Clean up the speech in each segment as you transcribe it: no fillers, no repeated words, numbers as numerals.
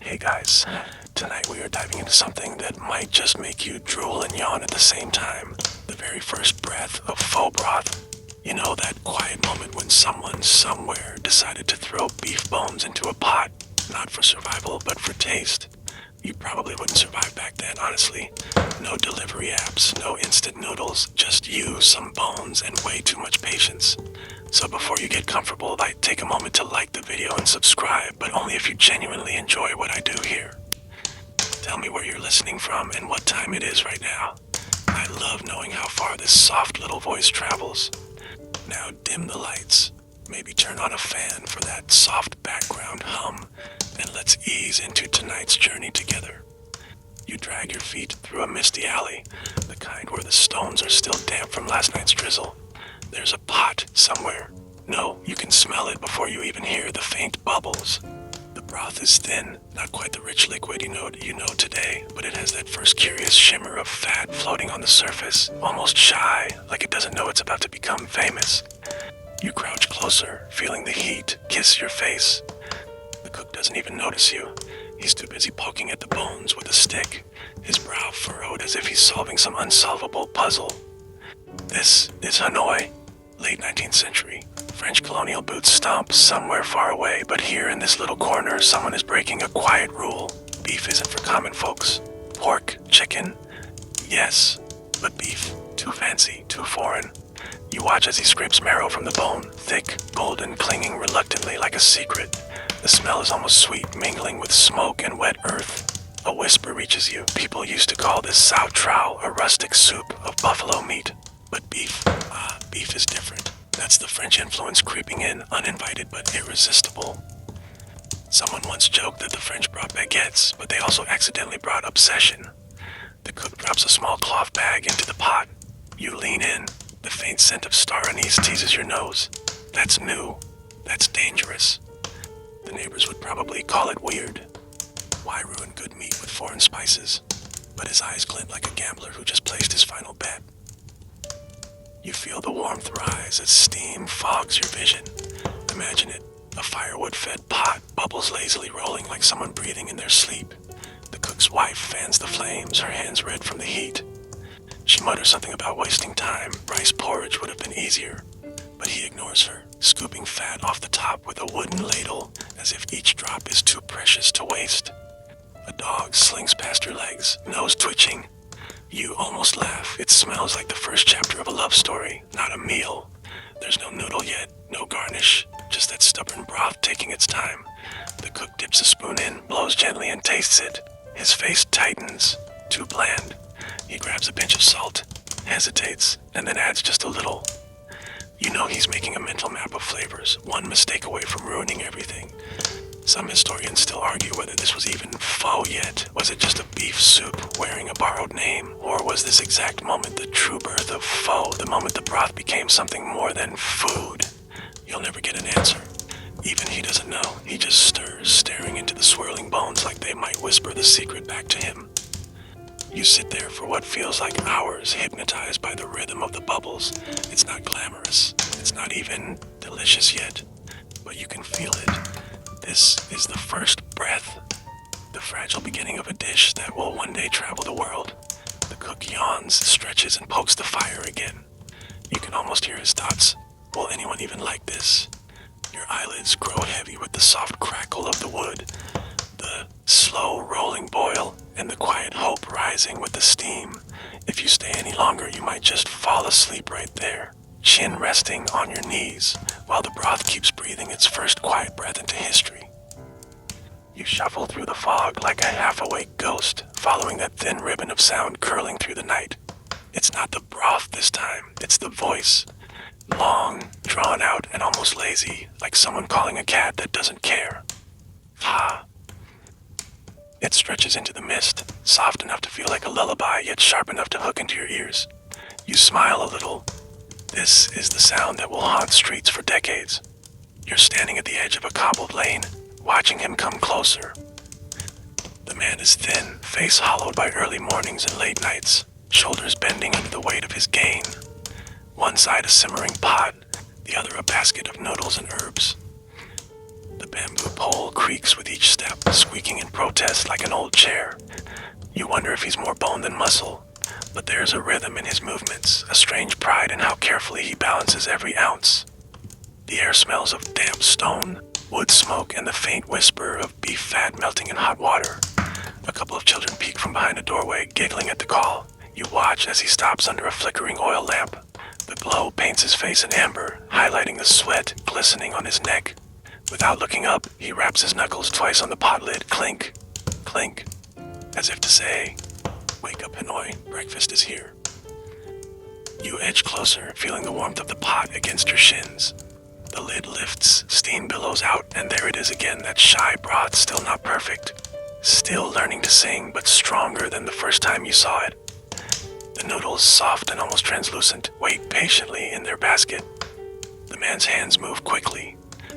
Hey guys, tonight we are diving into something that might just make you drool and yawn at the same time. The very first breath of pho broth. You know, that quiet moment when someone somewhere decided to throw beef bones into a pot, not for survival, but for taste. You probably wouldn't survive back then, honestly. No delivery apps, no instant noodles, just you, some bones, and way too much patience. So before you get comfortable, take a moment to like the video and subscribe, but only if you genuinely enjoy what I do here. Tell me where you're listening from and what time it is right now. I love knowing how far this soft little voice travels. Now dim the lights, maybe turn on a fan for that soft background hum, and let's ease into tonight's journey together. You drag your feet through a misty alley, the kind where the stones are still damp from last night's drizzle. There's a pot somewhere. No, you can smell it before you even hear the faint bubbles. The broth is thin, not quite the rich liquid you know today, but it has that first curious shimmer of fat floating on the surface, almost shy, like it doesn't know it's about to become famous. You crouch closer, feeling the heat kiss your face. The cook doesn't even notice you. He's too busy poking at the bones with a stick, his brow furrowed as if he's solving some unsolvable puzzle. This is Hanoi, late 19th century. French colonial boots stomp somewhere far away, but here in this little corner, someone is breaking a quiet rule. Beef isn't for common folks. Pork, chicken, yes, but beef, too fancy, too foreign. You watch as he scrapes marrow from the bone, thick, golden, clinging reluctantly like a secret. The smell is almost sweet, mingling with smoke and wet earth. A whisper reaches you. People used to call this sao trao, a rustic soup of buffalo meat. But beef is different. That's the French influence creeping in, uninvited but irresistible. Someone once joked that the French brought baguettes, but they also accidentally brought obsession. The cook drops a small cloth bag into the pot. You lean in. The faint scent of star anise teases your nose. That's new. That's dangerous. The neighbors would probably call it weird. Why ruin good meat with foreign spices? But his eyes glint like a gambler who just placed his final bet. You feel the warmth rise as steam fogs your vision. Imagine it, a firewood-fed pot, bubbles lazily rolling like someone breathing in their sleep. The cook's wife fans the flames, her hands red from the heat. She mutters something about wasting time. Rice porridge would have been easier. But he ignores her, scooping fat off the top with a wooden ladle, as if each drop is too precious to waste. A dog slinks past her legs, nose twitching. You almost laugh. It smells like the first chapter of a love story, not a meal. There's no noodle yet, no garnish, just that stubborn broth taking its time. The cook dips a spoon in, blows gently and tastes it. His face tightens, too bland. He grabs a pinch of salt, hesitates, and then adds just a little. You know he's making a mental map of flavors, one mistake away from ruining everything. Some historians still argue whether this was even pho yet. Was it just a beef soup wearing a borrowed name? Or was this exact moment the true birth of pho, the moment the broth became something more than food? You'll never get an answer. Even he doesn't know. He just stirs, staring into the swirling bones like they might whisper the secret back to him. You sit there for what feels like hours, hypnotized by the rhythm of the bubbles. It's not glamorous. It's not even delicious yet. But you can feel it. This is the first breath. The fragile beginning of a dish that will one day travel the world. The cook yawns, stretches, and pokes the fire again. You can almost hear his thoughts. Will anyone even like this? Your eyelids grow heavy with the soft crackle of the wood. The slow rolling boil, and the quiet hope rising with the steam. If you stay any longer, you might just fall asleep right there, chin resting on your knees, while the broth keeps breathing its first quiet breath into history. You shuffle through the fog like a half-awake ghost, following that thin ribbon of sound curling through the night. It's not the broth this time, it's the voice. Long, drawn out, and almost lazy, like someone calling a cat that doesn't care. Ha. It stretches into the mist, soft enough to feel like a lullaby, yet sharp enough to hook into your ears. You smile a little. This is the sound that will haunt streets for decades. You're standing at the edge of a cobbled lane, watching him come closer. The man is thin, face hollowed by early mornings and late nights, shoulders bending under the weight of his gain. One side a simmering pot, the other a basket of noodles and herbs. The bamboo pole creaks with each step, squeaking in protest like an old chair. You wonder if he's more bone than muscle, but there's a rhythm in his movements, a strange pride in how carefully he balances every ounce. The air smells of damp stone, wood smoke, and the faint whisper of beef fat melting in hot water. A couple of children peek from behind a doorway, giggling at the call. You watch as he stops under a flickering oil lamp. The glow paints his face in amber, highlighting the sweat glistening on his neck. Without looking up, he raps his knuckles twice on the pot lid, clink, clink, as if to say, "Wake up, Hanoi, breakfast is here." You edge closer, feeling the warmth of the pot against your shins. The lid lifts, steam billows out, and there it is again, that shy broth, still not perfect. Still learning to sing, but stronger than the first time you saw it. The noodles, soft and almost translucent, wait patiently in their basket. The man's hands move quickly.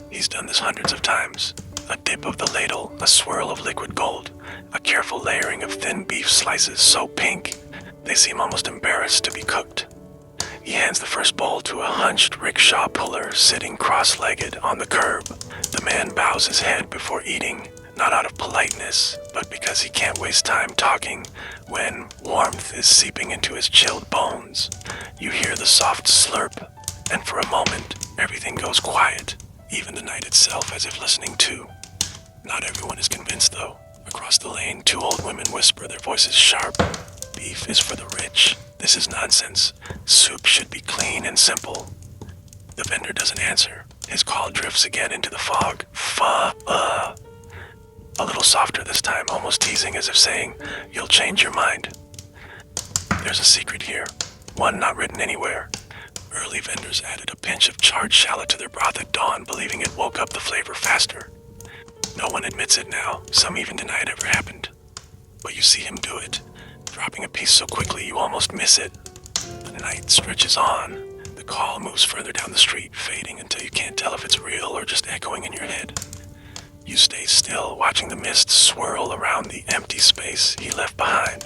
He's done this hundreds of times. A dip of the ladle, a swirl of liquid gold, a careful layering of thin beef slices so pink, they seem almost embarrassed to be cooked. He hands the first bowl to a hunched rickshaw puller sitting cross-legged on the curb. The man bows his head before eating, not out of politeness, but because he can't waste time talking when warmth is seeping into his chilled bones. You hear the soft slurp, and for a moment, everything goes quiet, even the night itself as if listening too. Not everyone is convinced though. Across the lane, two old women whisper, their voices sharp. Beef is for the rich. This is nonsense. Soup should be clean and simple. The vendor doesn't answer. His call drifts again into the fog. Pho. A little softer this time, almost teasing as if saying, "You'll change your mind." There's a secret here, one not written anywhere. Early vendors added a pinch of charred shallot to their broth at dawn, believing it woke up the flavor faster. No one admits it now, some even deny it ever happened. But you see him do it, dropping a piece so quickly you almost miss it. The night stretches on. The call moves further down the street, fading until you can't tell if it's real or just echoing in your head. You stay still, watching the mist swirl around the empty space he left behind.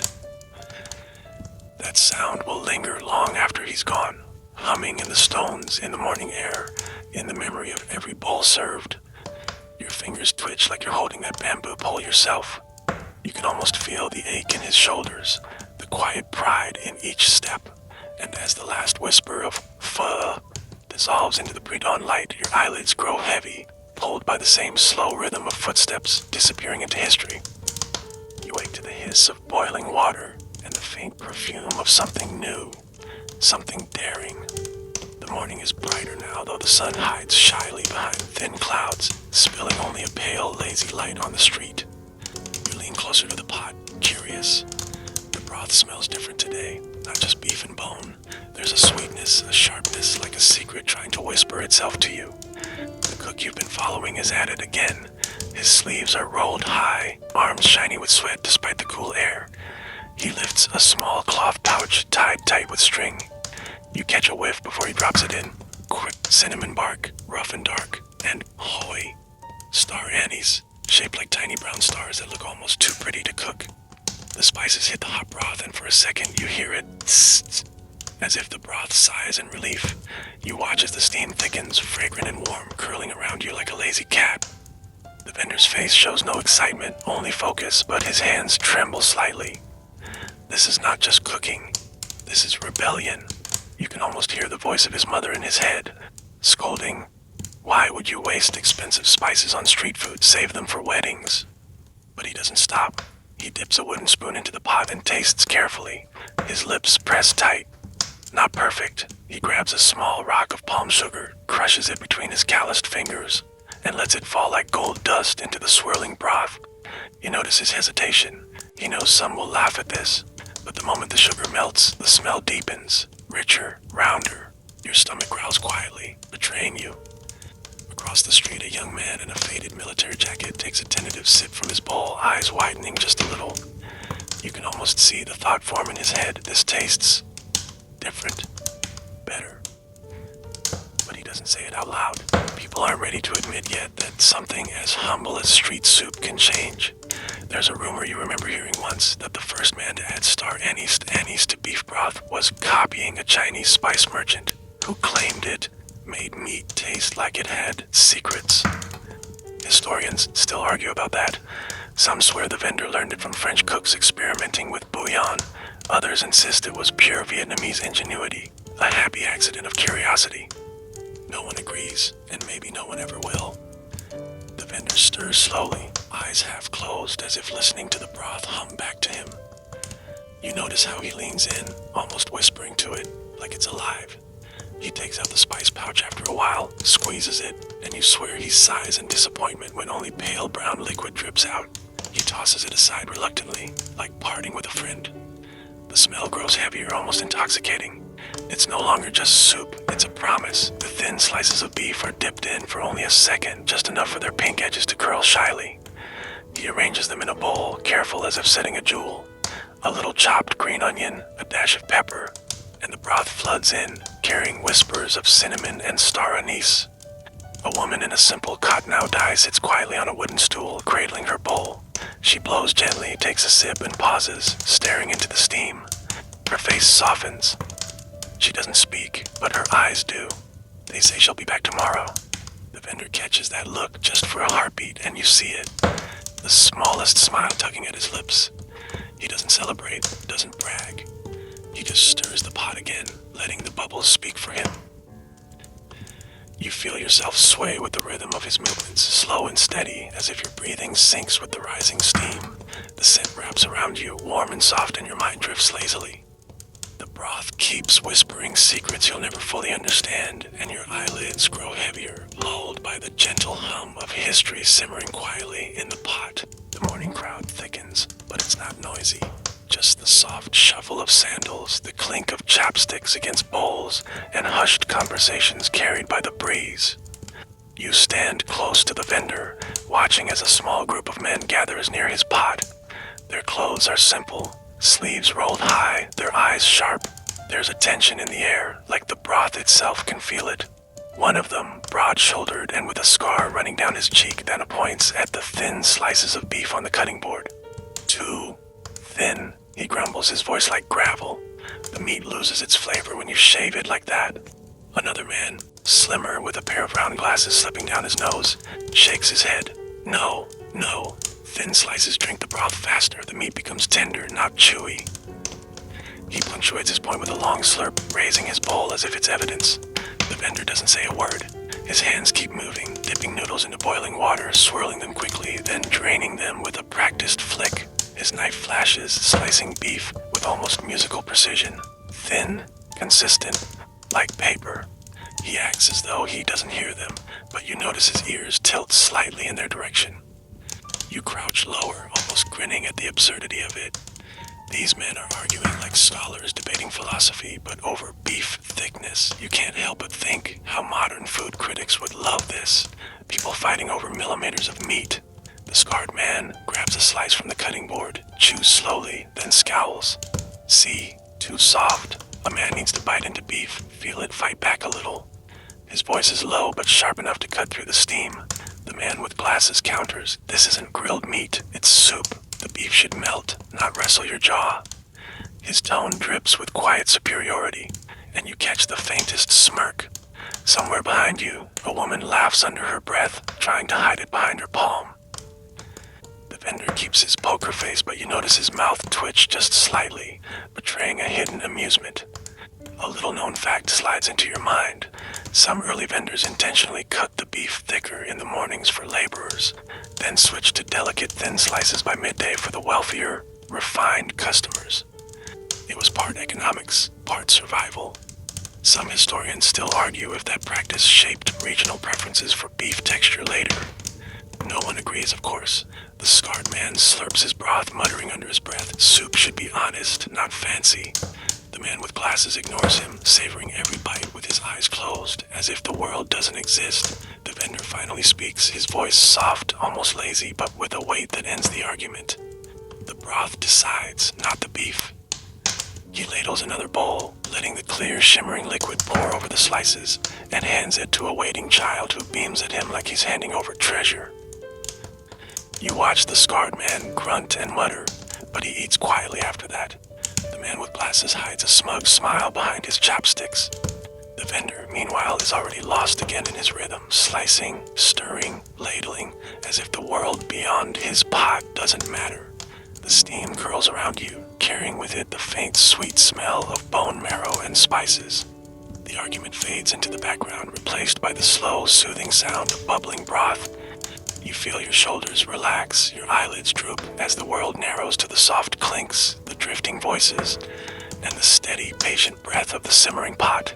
That sound will linger long after he's gone, humming in the stones, in the morning air, in the memory of every bowl served. Your fingers twitch like you're holding that bamboo pole yourself. You can almost feel the ache in his shoulders, the quiet pride in each step. And as the last whisper of "pho" dissolves into the pre-dawn light, your eyelids grow heavy, pulled by the same slow rhythm of footsteps disappearing into history. You wake to the hiss of boiling water and the faint perfume of something new, something daring. The morning is brighter now, though the sun hides shyly behind thin clouds, spilling only a pale, lazy light on the street. You lean closer to the pot, curious. The broth smells different today, not just beef and bone. There's a sweetness, a sharpness, like a secret trying to whisper itself to you. The cook you've been following is at it again. His sleeves are rolled high, arms shiny with sweat despite the cool air. He lifts a small cloth pouch tied tight with string. You catch a whiff before he drops it in. Quick cinnamon bark, rough and dark, and hoi, star anise, shaped like tiny brown stars that look almost too pretty to cook. The spices hit the hot broth, and for a second you hear it tss, as if the broth sighs in relief. You watch as the steam thickens, fragrant and warm, curling around you like a lazy cat. The vendor's face shows no excitement, only focus, but his hands tremble slightly. This is not just cooking. This is rebellion. You can almost hear the voice of his mother in his head, scolding, "Why would you waste expensive spices on street food? Save them for weddings." But he doesn't stop. He dips a wooden spoon into the pot and tastes carefully, his lips pressed tight. Not perfect. He grabs a small rock of palm sugar, crushes it between his calloused fingers, and lets it fall like gold dust into the swirling broth. You notice his hesitation. He knows some will laugh at this, but the moment the sugar melts, the smell deepens, richer, rounder. Your stomach growls quietly, betraying you. Across the street, a young man in a faded military jacket takes a tentative sip from his bowl, eyes widening just a little. You can almost see the thought form in his head. This tastes different, better. But he doesn't say it out loud. People aren't ready to admit yet that something as humble as street soup can change. There's a rumor you remember hearing once that the first man to add star anise to beef broth was copying a Chinese spice merchant who claimed it made meat taste like it had secrets. Historians still argue about that. Some swear the vendor learned it from French cooks experimenting with bouillon. Others insist it was pure Vietnamese ingenuity, a happy accident of curiosity. No one agrees, and maybe no one ever will. The vendor stirs slowly, eyes half closed as if listening to the broth hum back to him. You notice how he leans in, almost whispering to it, like it's alive. He takes out the spice pouch after a while, squeezes it, and you swear he sighs in disappointment when only pale brown liquid drips out. He tosses it aside reluctantly, like parting with a friend. The smell grows heavier, almost intoxicating. It's no longer just soup, it's a promise. The thin slices of beef are dipped in for only a second, just enough for their pink edges to curl shyly. He arranges them in a bowl, careful as if setting a jewel. A little chopped green onion, a dash of pepper, and the broth floods in, carrying whispers of cinnamon and star anise. A woman in a simple cottonau dye sits quietly on a wooden stool, cradling her bowl. She blows gently, takes a sip, and pauses, staring into the steam. Her face softens. She doesn't speak, but her eyes do. They say she'll be back tomorrow. The vendor catches that look just for a heartbeat, and you see it. The smallest smile tugging at his lips. He doesn't celebrate, doesn't brag. He just stirs the pot again, letting the bubbles speak for him. You feel yourself sway with the rhythm of his movements, slow and steady, as if your breathing syncs with the rising steam. The scent wraps around you, warm and soft, and your mind drifts lazily. The broth keeps whispering secrets you'll never fully understand, and your eyelids grow heavier, lulled by the gentle hum of history simmering quietly in the pot. The morning crowd thickens, but it's not noisy. Just the soft shuffle of sandals, the clink of chopsticks against bowls, and hushed conversations carried by the breeze. You stand close to the vendor, watching as a small group of men gathers near his pot. Their clothes are simple, sleeves rolled high, their eyes sharp. There's a tension in the air, like the broth itself can feel it. One of them, broad-shouldered and with a scar running down his cheek that points at the thin slices of beef on the cutting board. Too thin, he grumbles, his voice like gravel. The meat loses its flavor when you shave it like that. Another man, slimmer with a pair of round glasses slipping down his nose, shakes his head. No. Thin slices drink the broth faster. The meat becomes tender, not chewy. He punctuates his point with a long slurp, raising his bowl as if it's evidence. The vendor doesn't say a word. His hands keep moving, dipping noodles into boiling water, swirling them quickly, then draining them with a practiced flick. His knife flashes, slicing beef with almost musical precision. Thin, consistent, like paper. He acts as though he doesn't hear them, but you notice his ears tilt slightly in their direction. You crouch lower, almost grinning at the absurdity of it. These men are arguing like scholars debating philosophy, but over beef thickness. You can't help but think how modern food critics would love this. People fighting over millimeters of meat. The scarred man grabs a slice from the cutting board, chews slowly, then scowls. See, too soft. A man needs to bite into beef, feel it fight back a little. His voice is low but sharp enough to cut through the steam. The man with glasses counters. This isn't grilled meat, it's soup. The beef should melt, not wrestle your jaw. His tone drips with quiet superiority, and you catch the faintest smirk. Somewhere behind you, a woman laughs under her breath, trying to hide it behind her palm. The vendor keeps his poker face, but you notice his mouth twitch just slightly, betraying a hidden amusement. A little-known fact slides into your mind. Some early vendors intentionally cut the beef thicker in the mornings for laborers, then switched to delicate thin slices by midday for the wealthier, refined customers. It was part economics, part survival. Some historians still argue if that practice shaped regional preferences for beef texture later. No one agrees, of course. The scarred man slurps his broth, muttering under his breath, "Soup should be honest, not fancy." The man with glasses ignores him, savoring every bite with his eyes closed, as if the world doesn't exist. The vendor finally speaks, his voice soft, almost lazy, but with a weight that ends the argument. The broth decides, not the beef. He ladles another bowl, letting the clear, shimmering liquid pour over the slices, and hands it to a waiting child who beams at him like he's handing over treasure. You watch the scarred man grunt and mutter, but he eats quietly after that. The man with glasses hides a smug smile behind his chopsticks. The vendor, meanwhile, is already lost again in his rhythm, slicing, stirring, ladling, as if the world beyond his pot doesn't matter. The steam curls around you, carrying with it the faint, sweet smell of bone marrow and spices. The argument fades into the background, replaced by the slow, soothing sound of bubbling broth. You feel your shoulders relax, your eyelids droop as the world narrows to the soft clinks, the drifting voices, and the steady, patient breath of the simmering pot.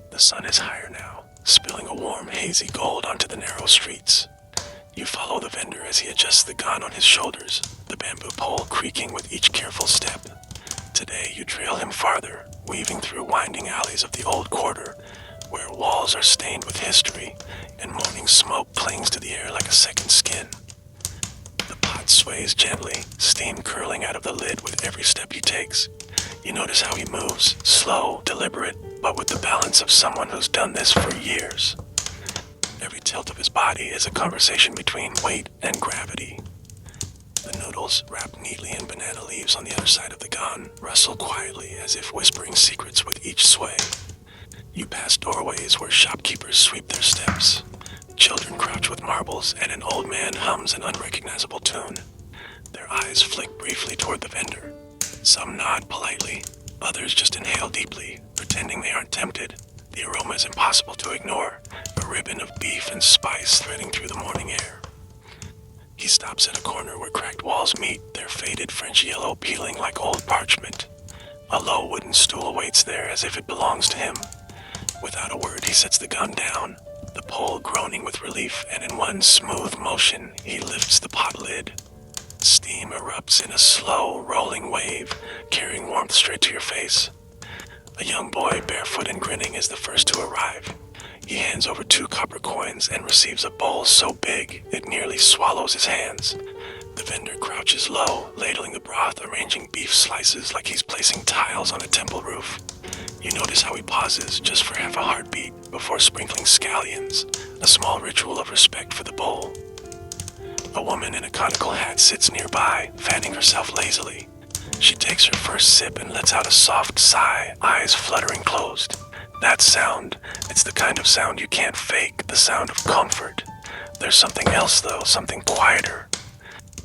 The sun is higher now, spilling a warm, hazy gold onto the narrow streets. You follow the vendor as he adjusts the gun on his shoulders, the bamboo pole creaking with each careful step. Today you trail him farther, weaving through winding alleys of the old quarter, where walls are stained with history, and morning smoke clings to the air like a second skin. The pot sways gently, steam curling out of the lid with every step he takes. You notice how he moves, slow, deliberate, but with the balance of someone who's done this for years. Every tilt of his body is a conversation between weight and gravity. The noodles, wrapped neatly in banana leaves on the other side of the gun, rustle quietly as if whispering secrets with each sway. You pass doorways where shopkeepers sweep their steps. Children crouch with marbles, and an old man hums an unrecognizable tune. Their eyes flick briefly toward the vendor. Some nod politely, others just inhale deeply, pretending they aren't tempted. The aroma is impossible to ignore, a ribbon of beef and spice threading through the morning air. He stops at a corner where cracked walls meet, their faded French yellow peeling like old parchment. A low wooden stool waits there as if it belongs to him. Without a word, he sets the gun down, the pole groaning with relief, and in one smooth motion, he lifts the pot lid. Steam erupts in a slow, rolling wave, carrying warmth straight to your face. A young boy, barefoot and grinning, is the first to arrive. He hands over 2 copper coins and receives a bowl so big it nearly swallows his hands. The vendor crouches low, ladling the broth, arranging beef slices like he's placing tiles on a temple roof. You notice how he pauses, just for half a heartbeat, before sprinkling scallions, a small ritual of respect for the bowl. A woman in a conical hat sits nearby, fanning herself lazily. She takes her first sip and lets out a soft sigh, eyes fluttering closed. That sound, it's the kind of sound you can't fake, the sound of comfort. There's something else though, something quieter.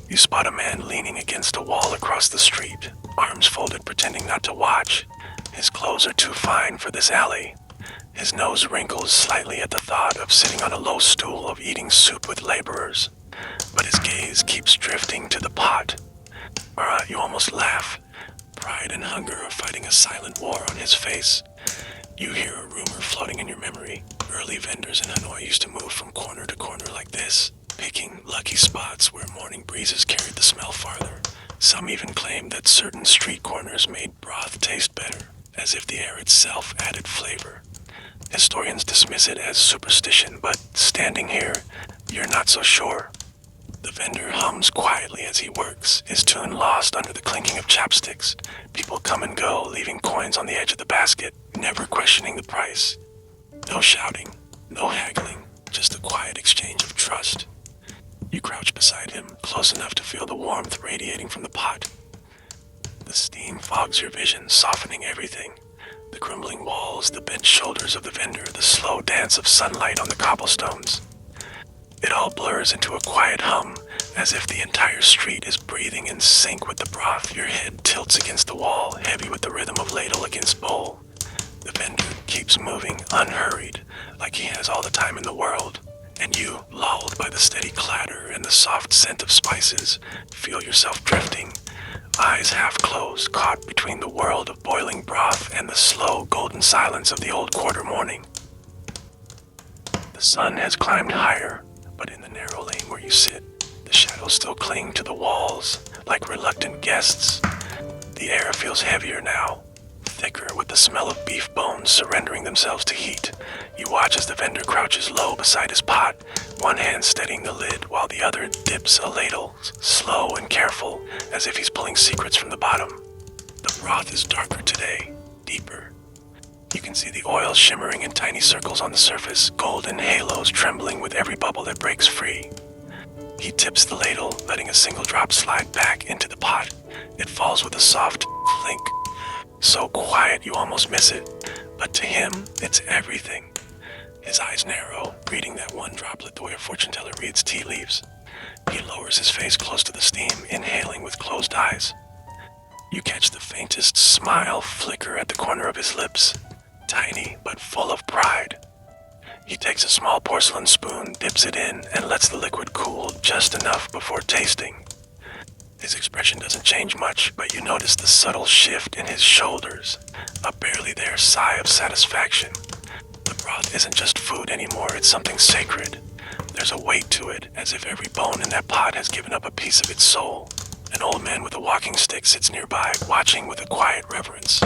You spot a man leaning against a wall across the street, arms folded pretending not to watch. His clothes are too fine for this alley. His nose wrinkles slightly at the thought of sitting on a low stool of eating soup with laborers. But his gaze keeps drifting to the pot. You almost laugh. Pride and hunger are fighting a silent war on his face. You hear a rumor floating in your memory. Early vendors in Hanoi used to move from corner to corner like this, picking lucky spots where morning breezes carried the smell farther. Some even claimed that certain street corners made broth taste better, as if the air itself added flavor. Historians dismiss it as superstition, but standing here, you're not so sure. The vendor hums quietly as he works, his tune lost under the clinking of chopsticks. People come and go, leaving coins on the edge of the basket, never questioning the price. No shouting, no haggling, just a quiet exchange of trust. You crouch beside him, close enough to feel the warmth radiating from the pot. The steam fogs your vision, softening everything. The crumbling walls, the bent shoulders of the vendor, the slow dance of sunlight on the cobblestones. It all blurs into a quiet hum, as if the entire street is breathing in sync with the broth. Your head tilts against the wall, heavy with the rhythm of ladle against bowl. The vendor keeps moving, unhurried, like he has all the time in the world. And you, lulled by the steady clatter and the soft scent of spices, feel yourself drifting, eyes half closed, caught between the world of boiling broth and the slow, golden silence of the old quarter morning. The sun has climbed higher, but in the narrow lane where you sit, the shadows still cling to the walls, like reluctant guests. The air feels heavier now, thicker with the smell of beef bones surrendering themselves to heat. You watch as the vendor crouches low beside his pot, one hand steadying the lid while the other dips a ladle, slow and careful, as if he's pulling secrets from the bottom. The broth is darker today, deeper. You can see the oil shimmering in tiny circles on the surface, golden halos trembling with every bubble that breaks free. He tips the ladle, letting a single drop slide back into the pot. It falls with a soft clink, so quiet you almost miss it, but to him, it's everything. His eyes narrow, reading that one droplet the way a fortune teller reads tea leaves. He lowers his face close to the steam, inhaling with closed eyes. You catch the faintest smile flicker at the corner of his lips, tiny but full of pride. He takes a small porcelain spoon, dips it in, and lets the liquid cool just enough before tasting. His expression doesn't change much, but you notice the subtle shift in his shoulders, a barely there sigh of satisfaction. The broth isn't just food anymore, it's something sacred. There's a weight to it, as if every bone in that pot has given up a piece of its soul. An old man with a walking stick sits nearby, watching with a quiet reverence.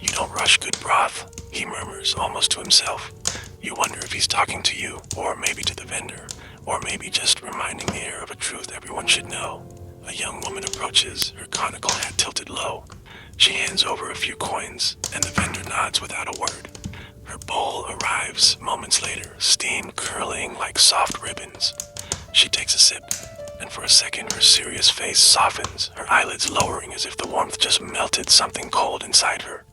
"You don't rush good broth," he murmurs, almost to himself. You wonder if he's talking to you, or maybe to the vendor, or maybe just reminding the air of a truth everyone should know. A young woman approaches, her conical hat tilted low. She hands over a few coins, and the vendor nods without a word. Her bowl arrives moments later, steam curling like soft ribbons. She takes a sip, and for a second her serious face softens, her eyelids lowering as if the warmth just melted something cold inside her.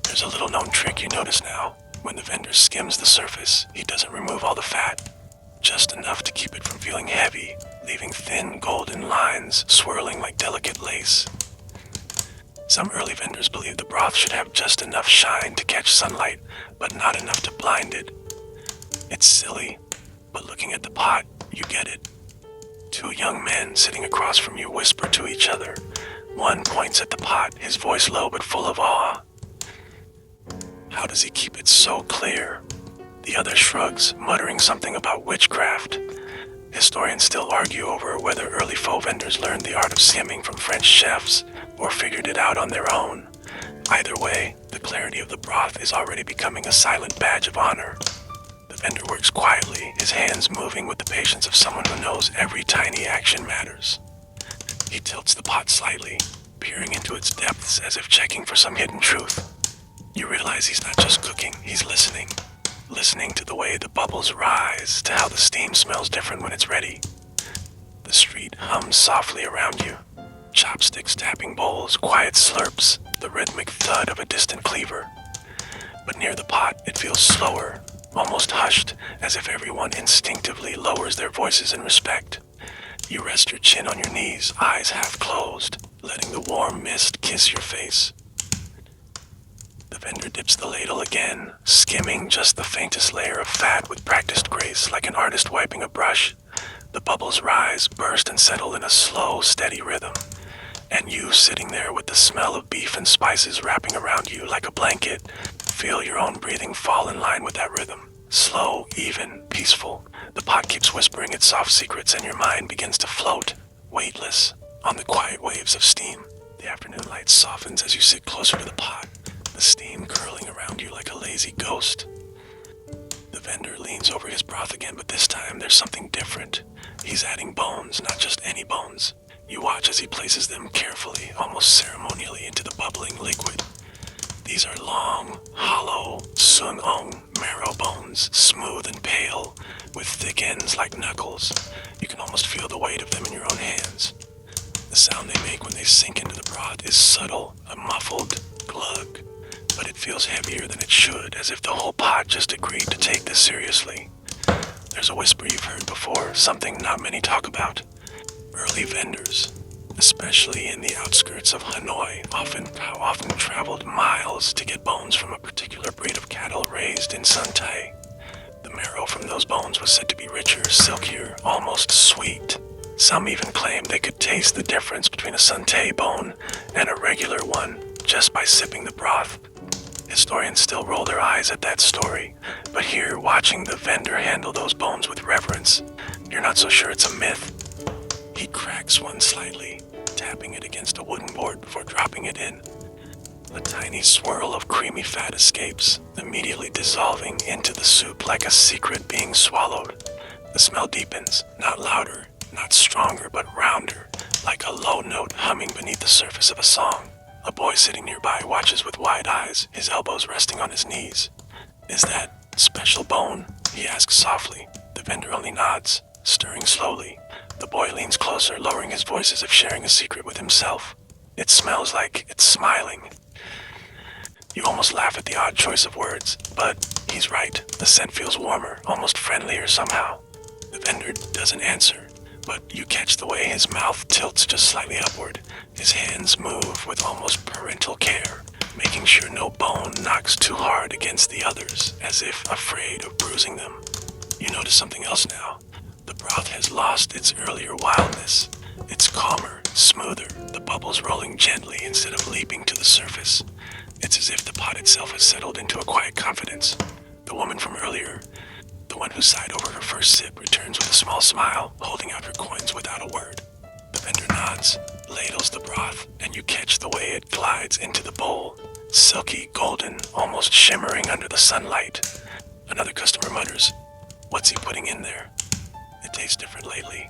There's a little known trick you notice now. When the vendor skims the surface, he doesn't remove all the fat, just enough to keep it from feeling heavy, leaving thin golden lines swirling like delicate lace. Some early vendors believed the broth should have just enough shine to catch sunlight, but not enough to blind it. It's silly, but looking at the pot, you get it. Two young men sitting across from you whisper to each other. One points at the pot, his voice low but full of awe. How does he keep it so clear? The other shrugs, muttering something about witchcraft. Historians still argue over whether early pho vendors learned the art of skimming from French chefs or figured it out on their own. Either way, the clarity of the broth is already becoming a silent badge of honor. The vendor works quietly, his hands moving with the patience of someone who knows every tiny action matters. He tilts the pot slightly, peering into its depths as if checking for some hidden truth. You realize he's not just cooking, he's listening. Listening to the way the bubbles rise, to how the steam smells different when it's ready. The street hums softly around you. Chopsticks tapping bowls, quiet slurps, the rhythmic thud of a distant cleaver. But near the pot, it feels slower, almost hushed, as if everyone instinctively lowers their voices in respect. You rest your chin on your knees, eyes half closed, letting the warm mist kiss your face. The vendor dips the ladle again, skimming just the faintest layer of fat with practiced grace, like an artist wiping a brush. The bubbles rise, burst, and settle in a slow, steady rhythm. And you, sitting there with the smell of beef and spices wrapping around you like a blanket, feel your own breathing fall in line with that rhythm. Slow, even, peaceful. The pot keeps whispering its soft secrets, and your mind begins to float, weightless, on the quiet waves of steam. The afternoon light softens as you sit closer to the pot, the steam curling around you like a lazy ghost. The vendor leans over his broth again, but this time there's something different. He's adding bones, not just any bones. You watch as he places them carefully, almost ceremonially, into the bubbling liquid. These are long, hollow, sun-ong marrow bones, smooth and pale, with thick ends like knuckles. You can almost feel the weight of them in your own hands. The sound they make when they sink into the broth is subtle, a muffled glug, but it feels heavier than it should, as if the whole pot just agreed to take this seriously. There's a whisper you've heard before, something not many talk about. Early vendors, especially in the outskirts of Hanoi, often traveled miles to get bones from a particular breed of cattle raised in Sun Tai. The marrow from those bones was said to be richer, silkier, almost sweet. Some even claimed they could taste the difference between a Sun Tai bone and a regular one just by sipping the broth. Historians still roll their eyes at that story, but here, watching the vendor handle those bones with reverence, you're not so sure it's a myth. He cracks one slightly, tapping it against a wooden board before dropping it in. A tiny swirl of creamy fat escapes, immediately dissolving into the soup like a secret being swallowed. The smell deepens, not louder, not stronger, but rounder, like a low note humming beneath the surface of a song. A boy sitting nearby watches with wide eyes, his elbows resting on his knees. "Is that special bone?" he asks softly. The vendor only nods, stirring slowly. The boy leans closer, lowering his voice as if sharing a secret with himself. "It smells like it's smiling." You almost laugh at the odd choice of words, but he's right. The scent feels warmer, almost friendlier somehow. The vendor doesn't answer, but you catch the way his mouth tilts just slightly upward. His hands move with almost parental care, making sure no bone knocks too hard against the others, as if afraid of bruising them. You notice something else now. The broth has lost its earlier wildness. It's calmer, smoother, the bubbles rolling gently instead of leaping to the surface. It's as if the pot itself has settled into a quiet confidence. The woman from earlier, the one who sighed over her first sip, returns with a small smile, holding out her coins without a word. The vendor nods, ladles the broth, and you catch the way it glides into the bowl. Silky, golden, almost shimmering under the sunlight. Another customer mutters, "What's he putting in there?" It tastes different lately.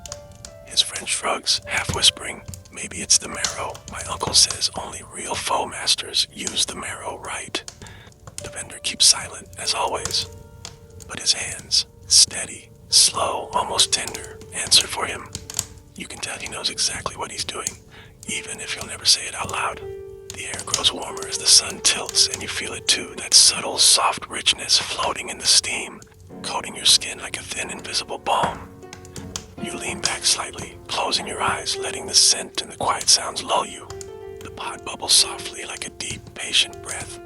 His friend shrugs, half whispering, "Maybe it's the marrow. My uncle says only real pho masters use the marrow right." The vendor keeps silent, as always. But his hands, steady, slow, almost tender, answer for him. You can tell he knows exactly what he's doing, even if he'll never say it out loud. The air grows warmer as the sun tilts, and you feel it too, that subtle, soft richness floating in the steam, coating your skin like a thin, invisible balm. You lean back slightly, closing your eyes, letting the scent and the quiet sounds lull you. The pot bubbles softly like a deep, patient breath.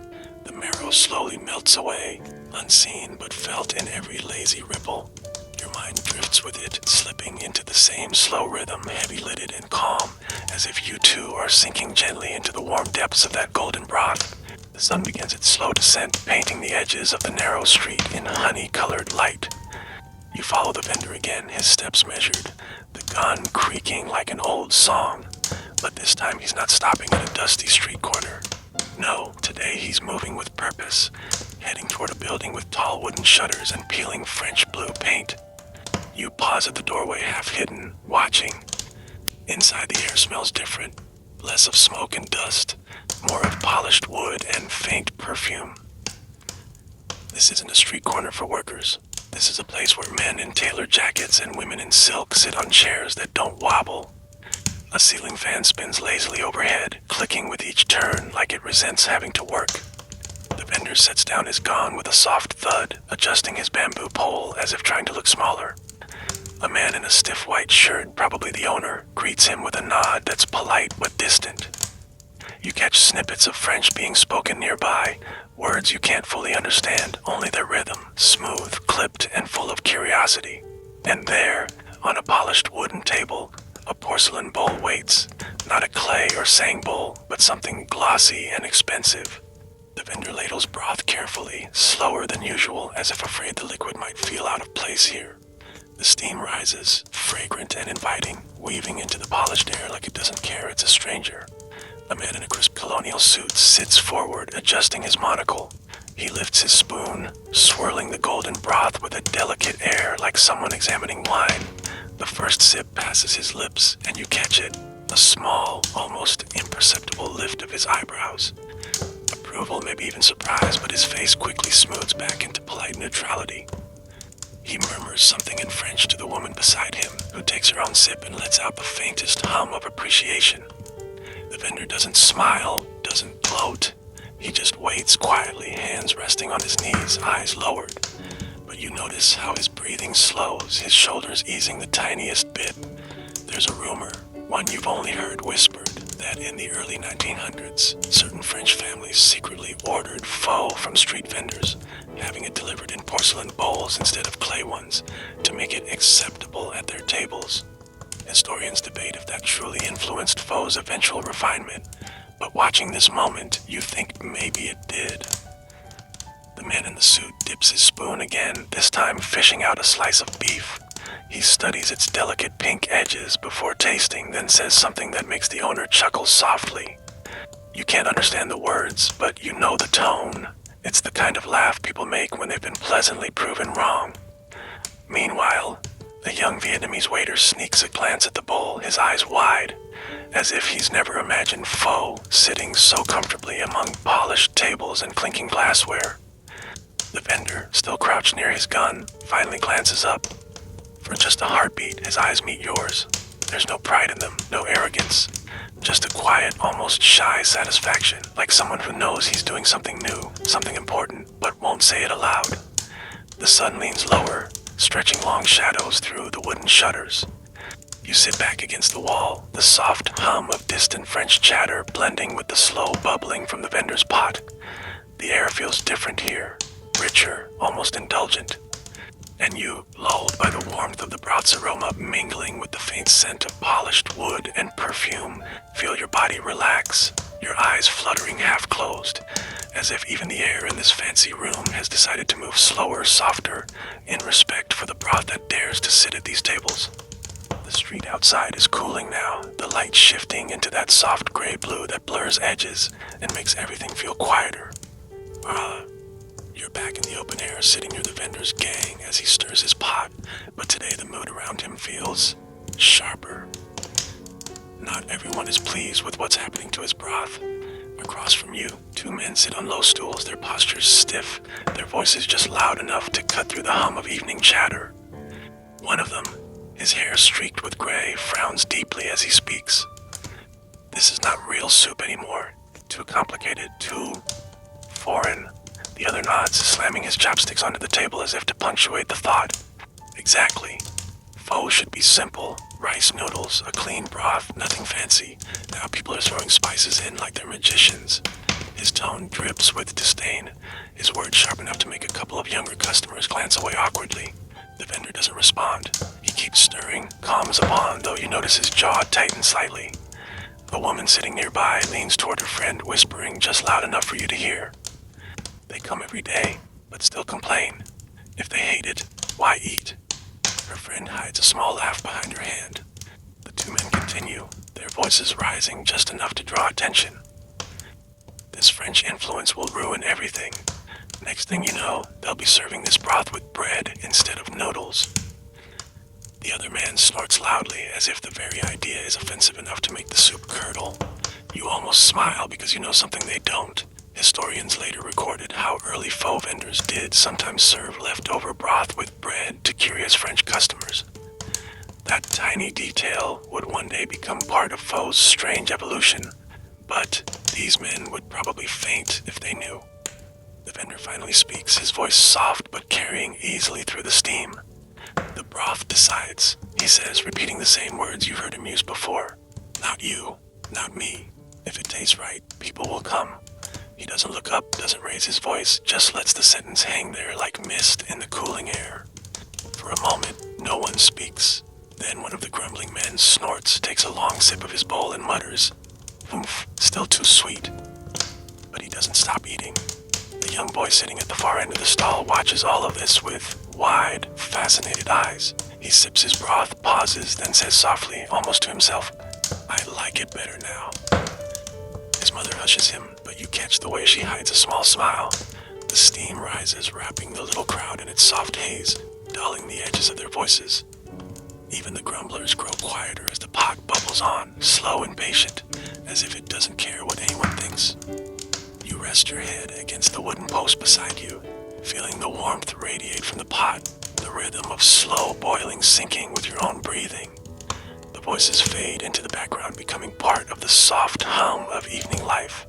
The marrow slowly melts away, unseen but felt in every lazy ripple. Your mind drifts with it, slipping into the same slow rhythm, heavy-lidded and calm, as if you too are sinking gently into the warm depths of that golden broth. The sun begins its slow descent, painting the edges of the narrow street in honey-colored light. You follow the vendor again, his steps measured, the gun creaking like an old song. But this time he's not stopping at a dusty street corner. No, today he's moving with purpose, heading toward a building with tall wooden shutters and peeling French blue paint. You pause at the doorway, half hidden, watching. Inside, the air smells different, less of smoke and dust, more of polished wood and faint perfume. This isn't a street corner for workers. This is a place where men in tailored jackets and women in silk sit on chairs that don't wobble. A ceiling fan spins lazily overhead, clicking with each turn like it resents having to work. The vendor sets down his gong with a soft thud, adjusting his bamboo pole as if trying to look smaller. A man in a stiff white shirt, probably the owner, greets him with a nod that's polite but distant. You catch snippets of French being spoken nearby, words you can't fully understand, only their rhythm, smooth, clipped, and full of curiosity. And there, on a polished wooden table, a porcelain bowl waits, not a clay or sang bowl, but something glossy and expensive. The vendor ladles broth carefully, slower than usual, as if afraid the liquid might feel out of place here. The steam rises, fragrant and inviting, weaving into the polished air like it doesn't care it's a stranger. A man in a crisp colonial suit sits forward, adjusting his monocle. He lifts his spoon, swirling the golden broth with a delicate air like someone examining wine. The first sip passes his lips, and you catch it, a small, almost imperceptible lift of his eyebrows. Approval, maybe even surprise, but his face quickly smooths back into polite neutrality. He murmurs something in French to the woman beside him, who takes her own sip and lets out the faintest hum of appreciation. The vendor doesn't smile, doesn't gloat. He just waits quietly, hands resting on his knees, eyes lowered. But you notice how his breathing slows, his shoulders easing the tiniest bit. There's a rumor, one you've only heard whispered, that in the early 1900s, certain French families secretly ordered pho from street vendors, having it delivered in porcelain bowls instead of clay ones, to make it acceptable at their tables. Historians debate if that truly influenced pho's eventual refinement, but watching this moment, you think maybe it did. The man in the suit dips his spoon again, this time fishing out a slice of beef. He studies its delicate pink edges before tasting, then says something that makes the owner chuckle softly. You can't understand the words, but you know the tone. It's the kind of laugh people make when they've been pleasantly proven wrong. Meanwhile, a young Vietnamese waiter sneaks a glance at the bowl, his eyes wide, as if he's never imagined pho sitting so comfortably among polished tables and clinking glassware. The vendor, still crouched near his gun, finally glances up. For just a heartbeat, his eyes meet yours. There's no pride in them, no arrogance. Just a quiet, almost shy satisfaction, like someone who knows he's doing something new, something important, but won't say it aloud. The sun leans lower, stretching long shadows through the wooden shutters. You sit back against the wall, the soft hum of distant French chatter blending with the slow bubbling from the vendor's pot. The air feels different here, richer, almost indulgent. And you, lulled by the warmth of the broth's aroma mingling with the faint scent of polished wood and perfume, feel your body relax, your eyes fluttering half-closed, as if even the air in this fancy room has decided to move slower, softer, in respect for the broth that dares to sit at these tables. The street outside is cooling now, the light shifting into that soft gray-blue that blurs edges and makes everything feel quieter. You're back in the open air sitting near the vendor's gang as he stirs his pot, but today the mood around him feels sharper. Not everyone is pleased with what's happening to his broth. Across from you, two men sit on low stools, their postures stiff, their voices just loud enough to cut through the hum of evening chatter. One of them, his hair streaked with gray, frowns deeply as he speaks. This is not real soup anymore. Too complicated, too foreign. The other nods, slamming his chopsticks onto the table as if to punctuate the thought. Exactly. Pho should be simple. Rice noodles, a clean broth, nothing fancy. Now people are throwing spices in like they're magicians. His tone drips with disdain, his words sharp enough to make a couple of younger customers glance away awkwardly. The vendor doesn't respond. He keeps stirring, calms upon, though you notice his jaw tighten slightly. A woman sitting nearby leans toward her friend, whispering just loud enough for you to hear. They come every day, but still complain. If they hate it, why eat? Her friend hides a small laugh behind her hand. The two men continue, their voices rising just enough to draw attention. This French influence will ruin everything. Next thing you know, they'll be serving this broth with bread instead of noodles. The other man snorts loudly, as if the very idea is offensive enough to make the soup curdle. You almost smile because you know something they don't. Historians later recorded how early pho vendors did sometimes serve leftover broth with bread to curious French customers. That tiny detail would one day become part of pho's strange evolution, but these men would probably faint if they knew. The vendor finally speaks, his voice soft but carrying easily through the steam. The broth decides, he says, repeating the same words you heard him use before. Not you, not me. If it tastes right, people will come. He doesn't look up, doesn't raise his voice, just lets the sentence hang there like mist in the cooling air. For a moment, no one speaks. Then one of the grumbling men snorts, takes a long sip of his bowl and mutters, "Oomph, still too sweet." But he doesn't stop eating. The young boy sitting at the far end of the stall watches all of this with wide, fascinated eyes. He sips his broth, pauses, then says softly, almost to himself, "I like it better now." His mother hushes him, but you catch the way she hides a small smile. The steam rises, wrapping the little crowd in its soft haze, dulling the edges of their voices. Even the grumblers grow quieter as the pot bubbles on, slow and patient, as if it doesn't care what anyone thinks. You rest your head against the wooden post beside you, feeling the warmth radiate from the pot, the rhythm of slow boiling syncing with your own breathing. The voices fade into the background, becoming part of the soft hum of evening life.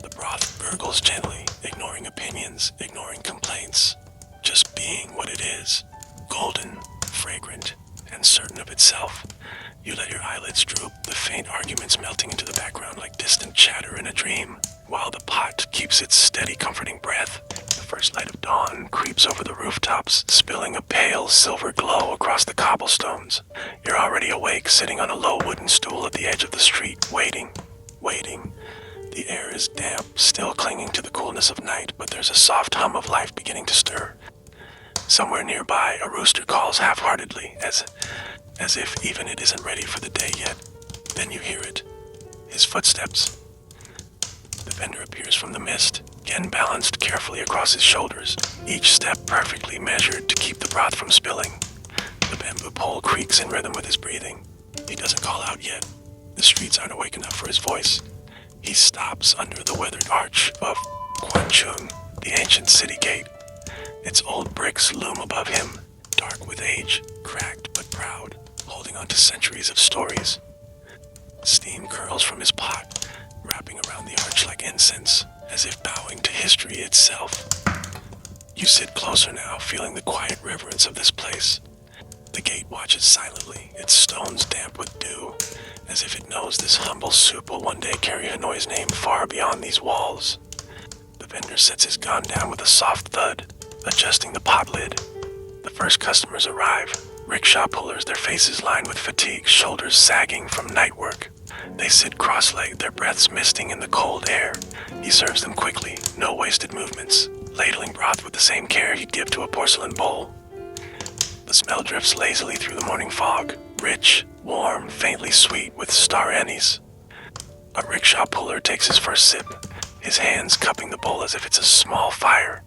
The broth gurgles gently, ignoring opinions, ignoring complaints, just being what it is, golden, fragrant, and certain of itself. You let your eyelids droop, the faint arguments melting into the background like distant chatter in a dream, while the pot keeps its steady, comforting breath. The first light of dawn creeps over the rooftops, spilling a pale silver glow across the cobblestones. You're already awake, sitting on a low wooden stool at the edge of the street, waiting. The air is damp, still clinging to the coolness of night, but there's a soft hum of life beginning to stir. Somewhere nearby, a rooster calls half-heartedly, as if even it isn't ready for the day yet. Then you hear it. His footsteps. The vendor appears from the mist, again balanced carefully across his shoulders, each step perfectly measured to keep the broth from spilling. The bamboo pole creaks in rhythm with his breathing. He doesn't call out yet. The streets aren't awake enough for his voice. He stops under the weathered arch of Kwanchung, the ancient city gate. Its old bricks loom above him, dark with age, cracked but proud, holding on to centuries of stories. Steam curls from his pot, wrapping around the arch like incense, as if bowing to history itself. You sit closer now, feeling the quiet reverence of this place. The gate watches silently, its stones damp with dew, as if it knows this humble soup will one day carry Hanoi's name far beyond these walls. The vendor sets his gun down with a soft thud, adjusting the pot lid. The first customers arrive, rickshaw pullers, their faces lined with fatigue, shoulders sagging from night work. They sit cross-legged, their breaths misting in the cold air. He serves them quickly, no wasted movements, ladling broth with the same care he'd give to a porcelain bowl. The smell drifts lazily through the morning fog, rich, warm, faintly sweet with star anise. A rickshaw puller takes his first sip, his hands cupping the bowl as if it's a small fire.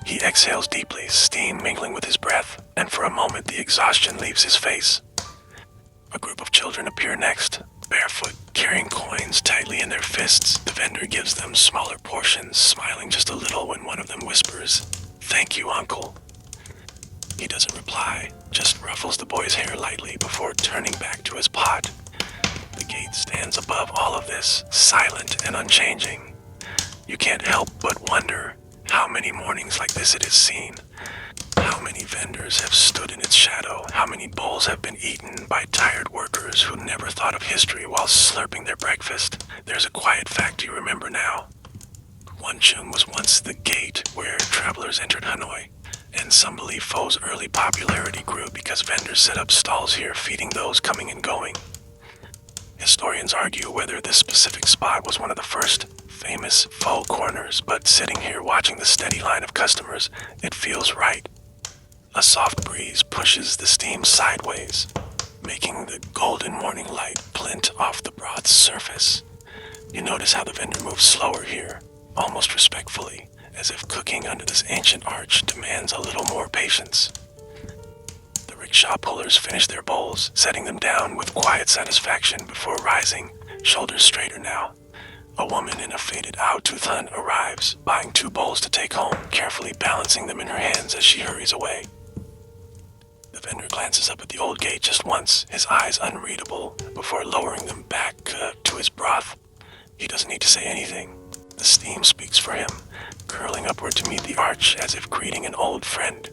He exhales deeply, steam mingling with his breath, and for a moment the exhaustion leaves his face. A group of children appear next, barefoot, carrying coins tightly in their fists. The vendor gives them smaller portions, smiling just a little when one of them whispers, "Thank you, uncle." He doesn't reply, just ruffles the boy's hair lightly before turning back to his pot. The gate stands above all of this, silent and unchanging. You can't help but wonder how many mornings like this it has seen. How many vendors have stood in its shadow? How many bowls have been eaten by tired workers who never thought of history while slurping their breakfast? There's a quiet fact you remember now. Wan Chung was once the gate where travelers entered Hanoi, and some believe Pho's early popularity grew because vendors set up stalls here feeding those coming and going. Historians argue whether this specific spot was one of the first famous Pho corners, but sitting here watching the steady line of customers, it feels right. A soft breeze pushes the steam sideways, making the golden morning light glint off the broth's surface. You notice how the vendor moves slower here, almost respectfully, as if cooking under this ancient arch demands a little more patience. The rickshaw pullers finish their bowls, setting them down with quiet satisfaction before rising, shoulders straighter now. A woman in a faded ao-tu-thun arrives, buying 2 bowls to take home, carefully balancing them in her hands as she hurries away. The vendor glances up at the old gate just once, his eyes unreadable, before lowering them back to his broth. He doesn't need to say anything. The steam speaks for him, curling upward to meet the arch as if greeting an old friend.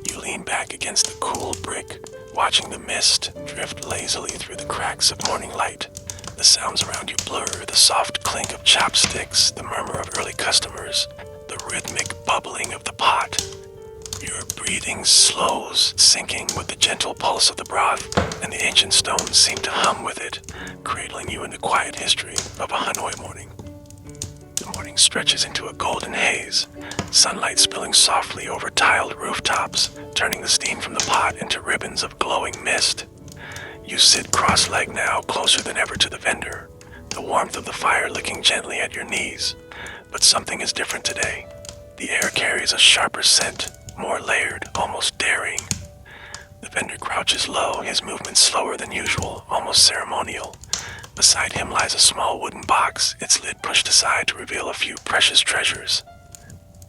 You lean back against the cool brick, watching the mist drift lazily through the cracks of morning light. The sounds around you blur, the soft clink of chopsticks, the murmur of early customers, the rhythmic bubbling of the pot. Your breathing slows, syncing with the gentle pulse of the broth, and the ancient stones seem to hum with it, cradling you in the quiet history of a Hanoi morning. The morning stretches into a golden haze, sunlight spilling softly over tiled rooftops, turning the steam from the pot into ribbons of glowing mist. You sit cross-legged now, closer than ever to the vendor, the warmth of the fire licking gently at your knees. But something is different today. The air carries a sharper scent, more layered, almost daring. The vendor crouches low, his movements slower than usual, almost ceremonial. Beside him lies a small wooden box, its lid pushed aside to reveal a few precious treasures.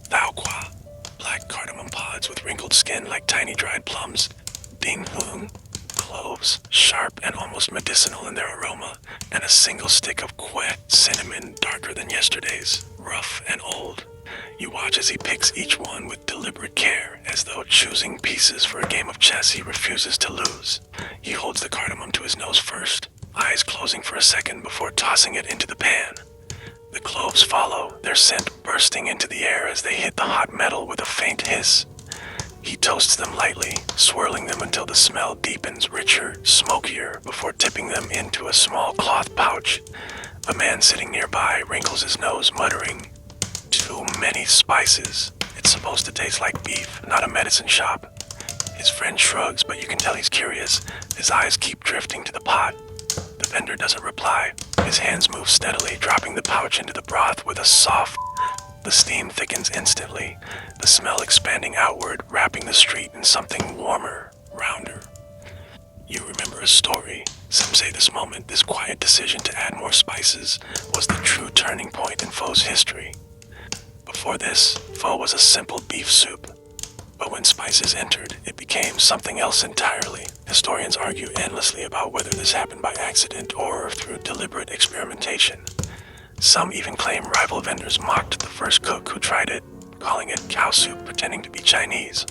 Thao qua, black cardamom pods with wrinkled skin like tiny dried plums. Ding hung, cloves, sharp and almost medicinal in their aroma, and a single stick of quet, cinnamon darker than yesterday's, rough and old. You watch as he picks each one with deliberate care, as though choosing pieces for a game of chess he refuses to lose. He holds the cardamom to his nose first, eyes closing for a second before tossing it into the pan. The cloves follow, their scent bursting into the air as they hit the hot metal with a faint hiss. He toasts them lightly, swirling them until the smell deepens richer, smokier, before tipping them into a small cloth pouch. A man sitting nearby wrinkles his nose, muttering, "Too many spices. It's supposed to taste like beef, not a medicine shop." His friend shrugs, but you can tell he's curious. His eyes keep drifting to the pot. The vendor doesn't reply. His hands move steadily, dropping the pouch into the broth with a soft. The steam thickens instantly, the smell expanding outward, wrapping the street in something warmer, rounder. You remember a story. Some say this moment, this quiet decision to add more spices, was the true turning point in Pho's history. Before this, Pho was a simple beef soup. But when spices entered, it became something else entirely. Historians argue endlessly about whether this happened by accident or through deliberate experimentation. Some even claim rival vendors mocked the first cook who tried it, calling it cow soup, pretending to be Chinese.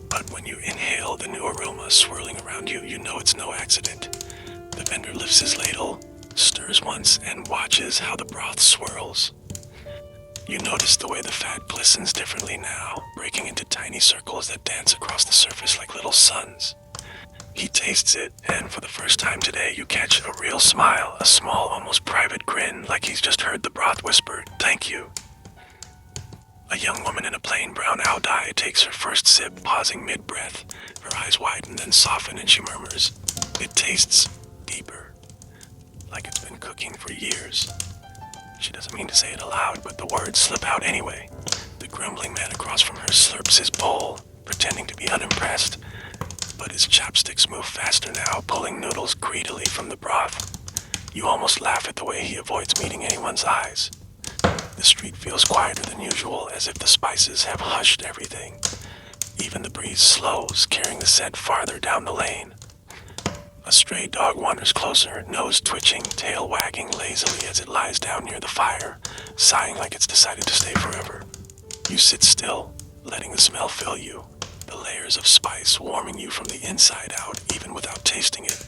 But when you inhale the new aroma swirling around you, you know it's no accident. The vendor lifts his ladle, stirs once, and watches how the broth swirls. You notice the way the fat glistens differently now, breaking into tiny circles that dance across the surface like little suns. He tastes it, and for the first time today, you catch a real smile, a small, almost private grin, like he's just heard the broth whisper, "Thank you." A young woman in a plain brown owl dye takes her first sip, pausing mid-breath. Her eyes widen, then soften, and she murmurs, "It tastes deeper, like it's been cooking for years." She doesn't mean to say it aloud, but the words slip out anyway. The grumbling man across from her slurps his bowl, pretending to be unimpressed. But his chopsticks move faster now, pulling noodles greedily from the broth. You almost laugh at the way he avoids meeting anyone's eyes. The street feels quieter than usual, as if the spices have hushed everything. Even the breeze slows, carrying the scent farther down the lane. A stray dog wanders closer, nose twitching, tail wagging lazily as it lies down near the fire, sighing like it's decided to stay forever. You sit still, letting the smell fill you, the layers of spice warming you from the inside out, even without tasting it.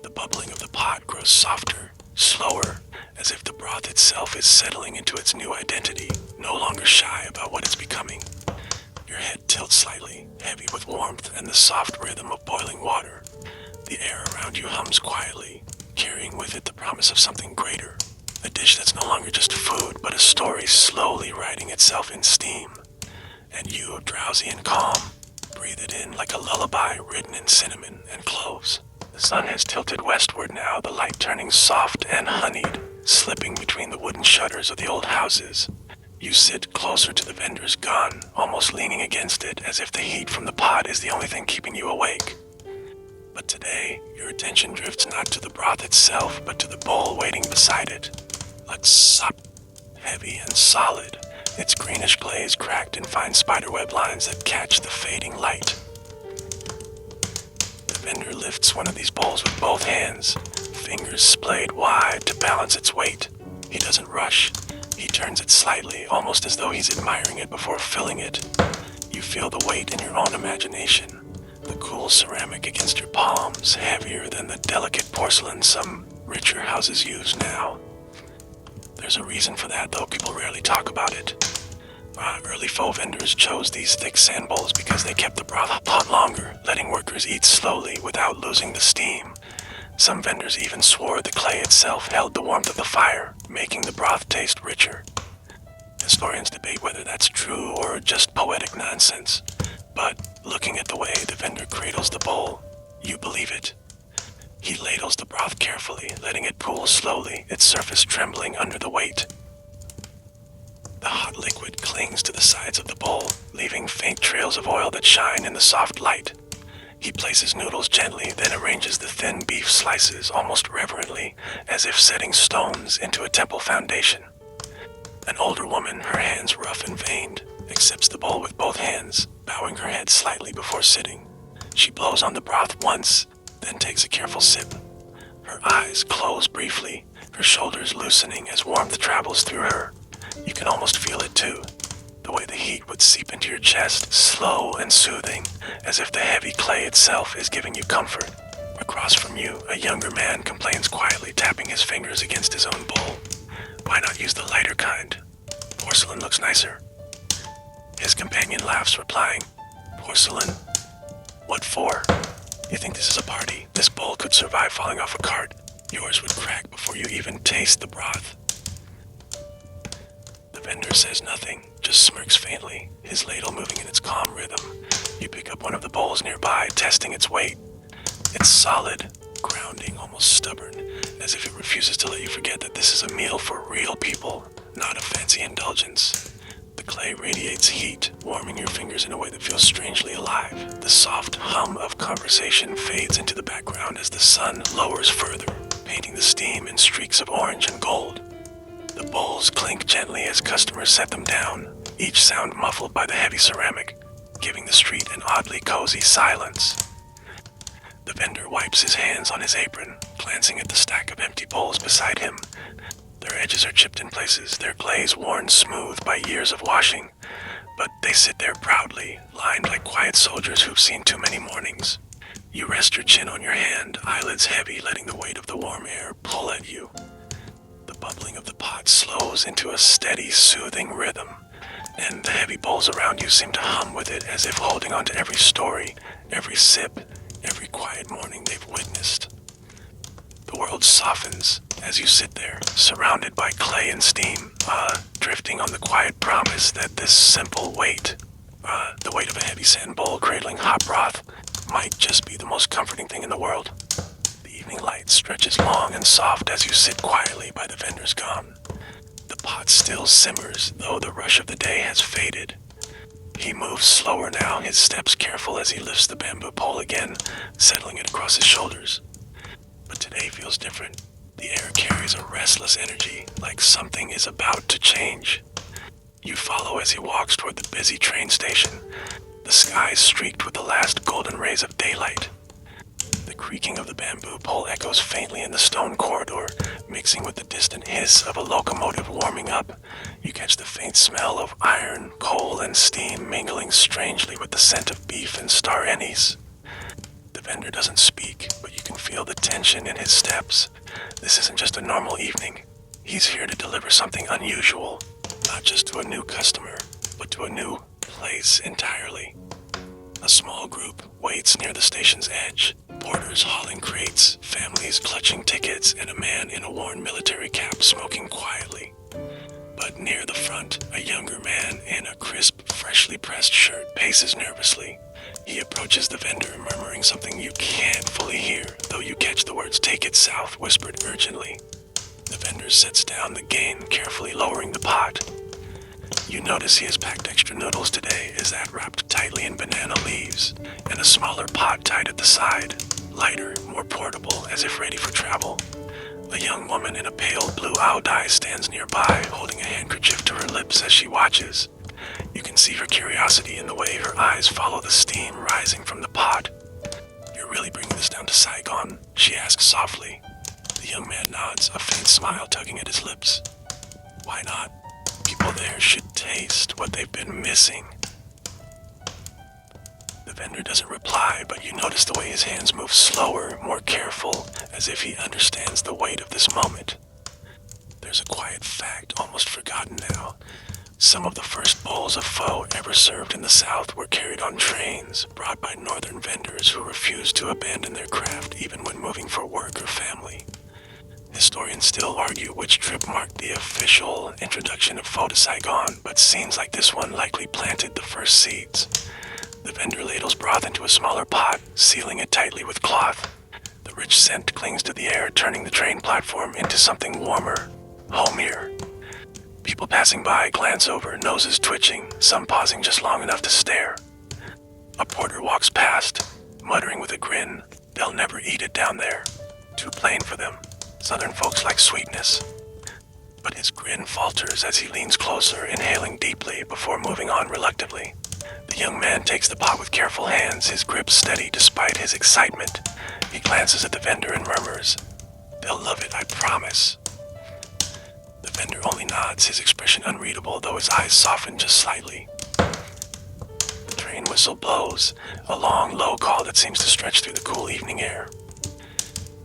The bubbling of the pot grows softer, slower, as if the broth itself is settling into its new identity, no longer shy about what it's becoming. Your head tilts slightly, heavy with warmth and the soft rhythm of boiling water. The air around you hums quietly, carrying with it the promise of something greater. A dish that's no longer just food, but a story slowly writing itself in steam. And you, drowsy and calm, breathe it in like a lullaby written in cinnamon and cloves. The sun has tilted westward now, the light turning soft and honeyed, slipping between the wooden shutters of the old houses. You sit closer to the vendor's gun, almost leaning against it, as if the heat from the pot is the only thing keeping you awake. But today, your attention drifts not to the broth itself, but to the bowl waiting beside it. A sop, heavy and solid, its greenish glaze cracked in fine spiderweb lines that catch the fading light. The vendor lifts one of these bowls with both hands, fingers splayed wide to balance its weight. He doesn't rush. He turns it slightly, almost as though he's admiring it before filling it. You feel the weight in your own imagination. The cool ceramic against your palms, heavier than the delicate porcelain some richer houses use now. There's a reason for that, though people rarely talk about it. Early pho vendors chose these thick sand bowls because they kept the broth hot longer, letting workers eat slowly without losing the steam. Some vendors even swore the clay itself held the warmth of the fire, making the broth taste richer. Historians debate whether that's true or just poetic nonsense. But looking at the way the vendor cradles the bowl, you believe it. He ladles the broth carefully, letting it pool slowly, its surface trembling under the weight. The hot liquid clings to the sides of the bowl, leaving faint trails of oil that shine in the soft light. He places noodles gently, then arranges the thin beef slices almost reverently, as if setting stones into a temple foundation. An older woman, her hands rough and veined, accepts the bowl with both hands, bowing her head slightly before sitting. She blows on the broth once, then takes a careful sip. Her eyes close briefly, her shoulders loosening as warmth travels through her. You can almost feel it too, the way the heat would seep into your chest, slow and soothing, as if the heavy clay itself is giving you comfort. Across from you, a younger man complains quietly, tapping his fingers against his own bowl. Why not use the lighter kind? Porcelain looks nicer. His companion laughs, replying, "Porcelain? What for? You think this is a party? This bowl could survive falling off a cart. Yours would crack before you even taste the broth." The vendor says nothing, just smirks faintly, his ladle moving in its calm rhythm. You pick up one of the bowls nearby, testing its weight. It's solid, grounding, almost stubborn, as if it refuses to let you forget that this is a meal for real people, not a fancy indulgence. The clay radiates heat, warming your fingers in a way that feels strangely alive. The soft hum of conversation fades into the background as the sun lowers further, painting the steam in streaks of orange and gold. The bowls clink gently as customers set them down, each sound muffled by the heavy ceramic, giving the street an oddly cozy silence. The vendor wipes his hands on his apron, glancing at the stack of empty bowls beside him. Their edges are chipped in places, their glaze worn smooth by years of washing, but they sit there proudly, lined like quiet soldiers who've seen too many mornings. You rest your chin on your hand, eyelids heavy, letting the weight of the warm air pull at you. The bubbling of the pot slows into a steady, soothing rhythm, and the heavy bowls around you seem to hum with it as if holding on to every story, every sip, every quiet morning they've witnessed. The world softens as you sit there, surrounded by clay and steam, drifting on the quiet promise that this simple weight, the weight of a heavy sand bowl cradling hot broth, might just be the most comforting thing in the world. The evening light stretches long and soft as you sit quietly by the vendor's gone. The pot still simmers, though the rush of the day has faded. He moves slower now, his steps careful as he lifts the bamboo pole again, settling it across his shoulders. But today feels different. The air carries a restless energy, like something is about to change. You follow as he walks toward the busy train station, the sky streaked with the last golden rays of daylight. The creaking of the bamboo pole echoes faintly in the stone corridor, mixing with the distant hiss of a locomotive warming up. You catch the faint smell of iron, coal, and steam mingling strangely with the scent of beef and star anise. The vendor doesn't speak, but you can feel the tension in his steps. This isn't just a normal evening. He's here to deliver something unusual, not just to a new customer, but to a new place entirely. A small group waits near the station's edge, porters hauling crates, families clutching tickets, and a man in a worn military cap smoking quietly. But near the front, a younger man in a crisp, freshly pressed shirt paces nervously. He approaches the vendor, murmuring something you can't fully hear, though you catch the words "take it south" whispered urgently. The vendor sets down the gain, carefully lowering the pot. You notice he has packed extra noodles today, his hat wrapped tightly in banana leaves, and a smaller pot tied at the side, lighter, more portable, as if ready for travel. A young woman in a pale blue ao dai stands nearby, holding a handkerchief to her lips as she watches. You can see her curiosity in the way her eyes follow the steam rising from the pot. "You're really bringing this down to Saigon?" she asks softly. The young man nods, a faint smile tugging at his lips. "Why not? People there should taste what they've been missing." The vendor doesn't reply, but you notice the way his hands move slower, more careful, as if he understands the weight of this moment. There's a quiet fact, almost forgotten now. Some of the first bowls of pho ever served in the South were carried on trains, brought by northern vendors who refused to abandon their craft even when moving for work or family. Historians still argue which trip marked the official introduction of pho to Saigon, but scenes like this one likely planted the first seeds. The vendor ladles broth into a smaller pot, sealing it tightly with cloth. The rich scent clings to the air, turning the train platform into something warmer, homier. People passing by glance over, noses twitching, some pausing just long enough to stare. A porter walks past, muttering with a grin, "They'll never eat it down there. Too plain for them. Southern folks like sweetness." But his grin falters as he leans closer, inhaling deeply before moving on reluctantly. The young man takes the pot with careful hands, his grip steady despite his excitement. He glances at the vendor and murmurs, "They'll love it, I promise." The vendor only nods, his expression unreadable, though his eyes soften just slightly. The train whistle blows, a long, low call that seems to stretch through the cool evening air.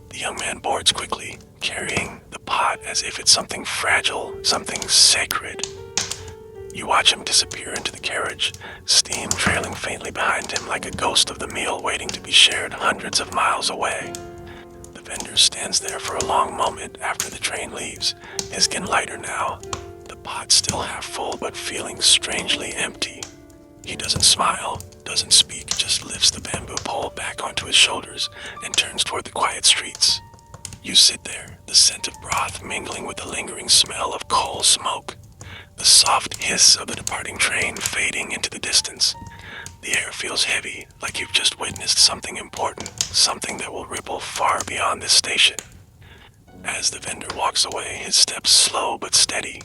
The young man boards quickly, carrying the pot as if it's something fragile, something sacred. You watch him disappear into the carriage, steam trailing faintly behind him like a ghost of the meal waiting to be shared hundreds of miles away. The vendor stands there for a long moment after the train leaves, his skin lighter now, the pot still half full but feeling strangely empty. He doesn't smile, doesn't speak, just lifts the bamboo pole back onto his shoulders and turns toward the quiet streets. You sit there, the scent of broth mingling with the lingering smell of coal smoke, the soft hiss of the departing train fading into the distance. The air feels heavy, like you've just witnessed something important, something that will ripple far beyond this station. As the vendor walks away, his steps slow but steady,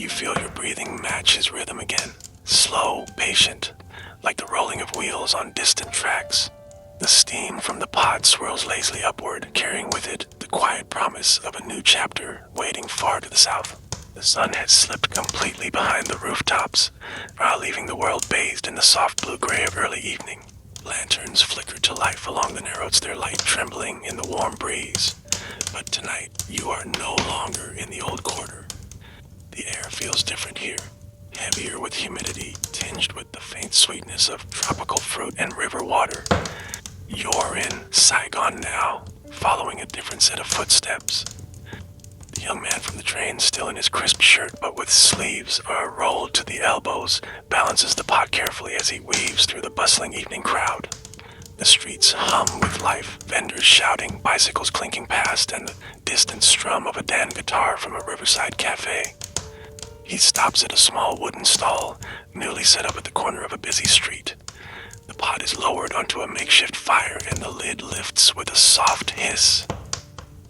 You feel your breathing match his rhythm again. Slow, patient, like the rolling of wheels on distant tracks. The steam from the pot swirls lazily upward, carrying with it the quiet promise of a new chapter waiting far to the south. The sun has slipped completely behind the rooftops, leaving the world bathed in the soft blue-gray of early evening. Lanterns flicker to life along the narrows, their light trembling in the warm breeze. But tonight, you are no longer in the old quarter. The air feels different here, heavier with humidity, tinged with the faint sweetness of tropical fruit and river water. You're in Saigon now, following a different set of footsteps. The young man from the train, still in his crisp shirt but with sleeves rolled to the elbows, balances the pot carefully as he weaves through the bustling evening crowd. The streets hum with life, vendors shouting, bicycles clinking past, and the distant strum of a Dan guitar from a riverside cafe. He stops at a small wooden stall, newly set up at the corner of a busy street. The pot is lowered onto a makeshift fire, and the lid lifts with a soft hiss.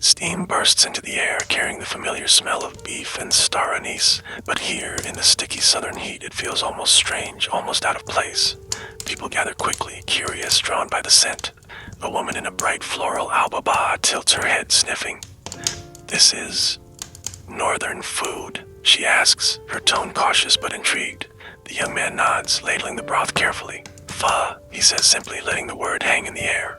Steam bursts into the air, carrying the familiar smell of beef and star anise, but here, in the sticky southern heat, it feels almost strange, almost out of place. People gather quickly, curious, drawn by the scent. A woman in a bright floral albaba tilts her head, sniffing. "This is northern food?" she asks, her tone cautious but intrigued. The young man nods, ladling the broth carefully. "Pho," he says simply, letting the word hang in the air.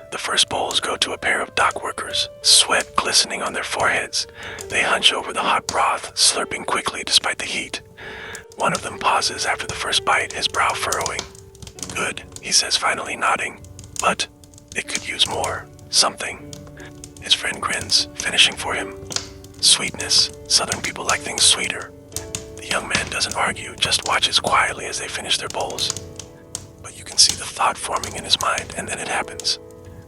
The first bowls go to a pair of dock workers, sweat glistening on their foreheads. They hunch over the hot broth, slurping quickly despite the heat. One of them pauses after the first bite, his brow furrowing. "Good," he says, finally nodding. "But it could use more. Something." His friend grins, finishing for him. Sweetness. Southern people like things sweeter. The young man doesn't argue, just watches quietly as they finish their bowls. But you can see the thought forming in his mind, and then it happens.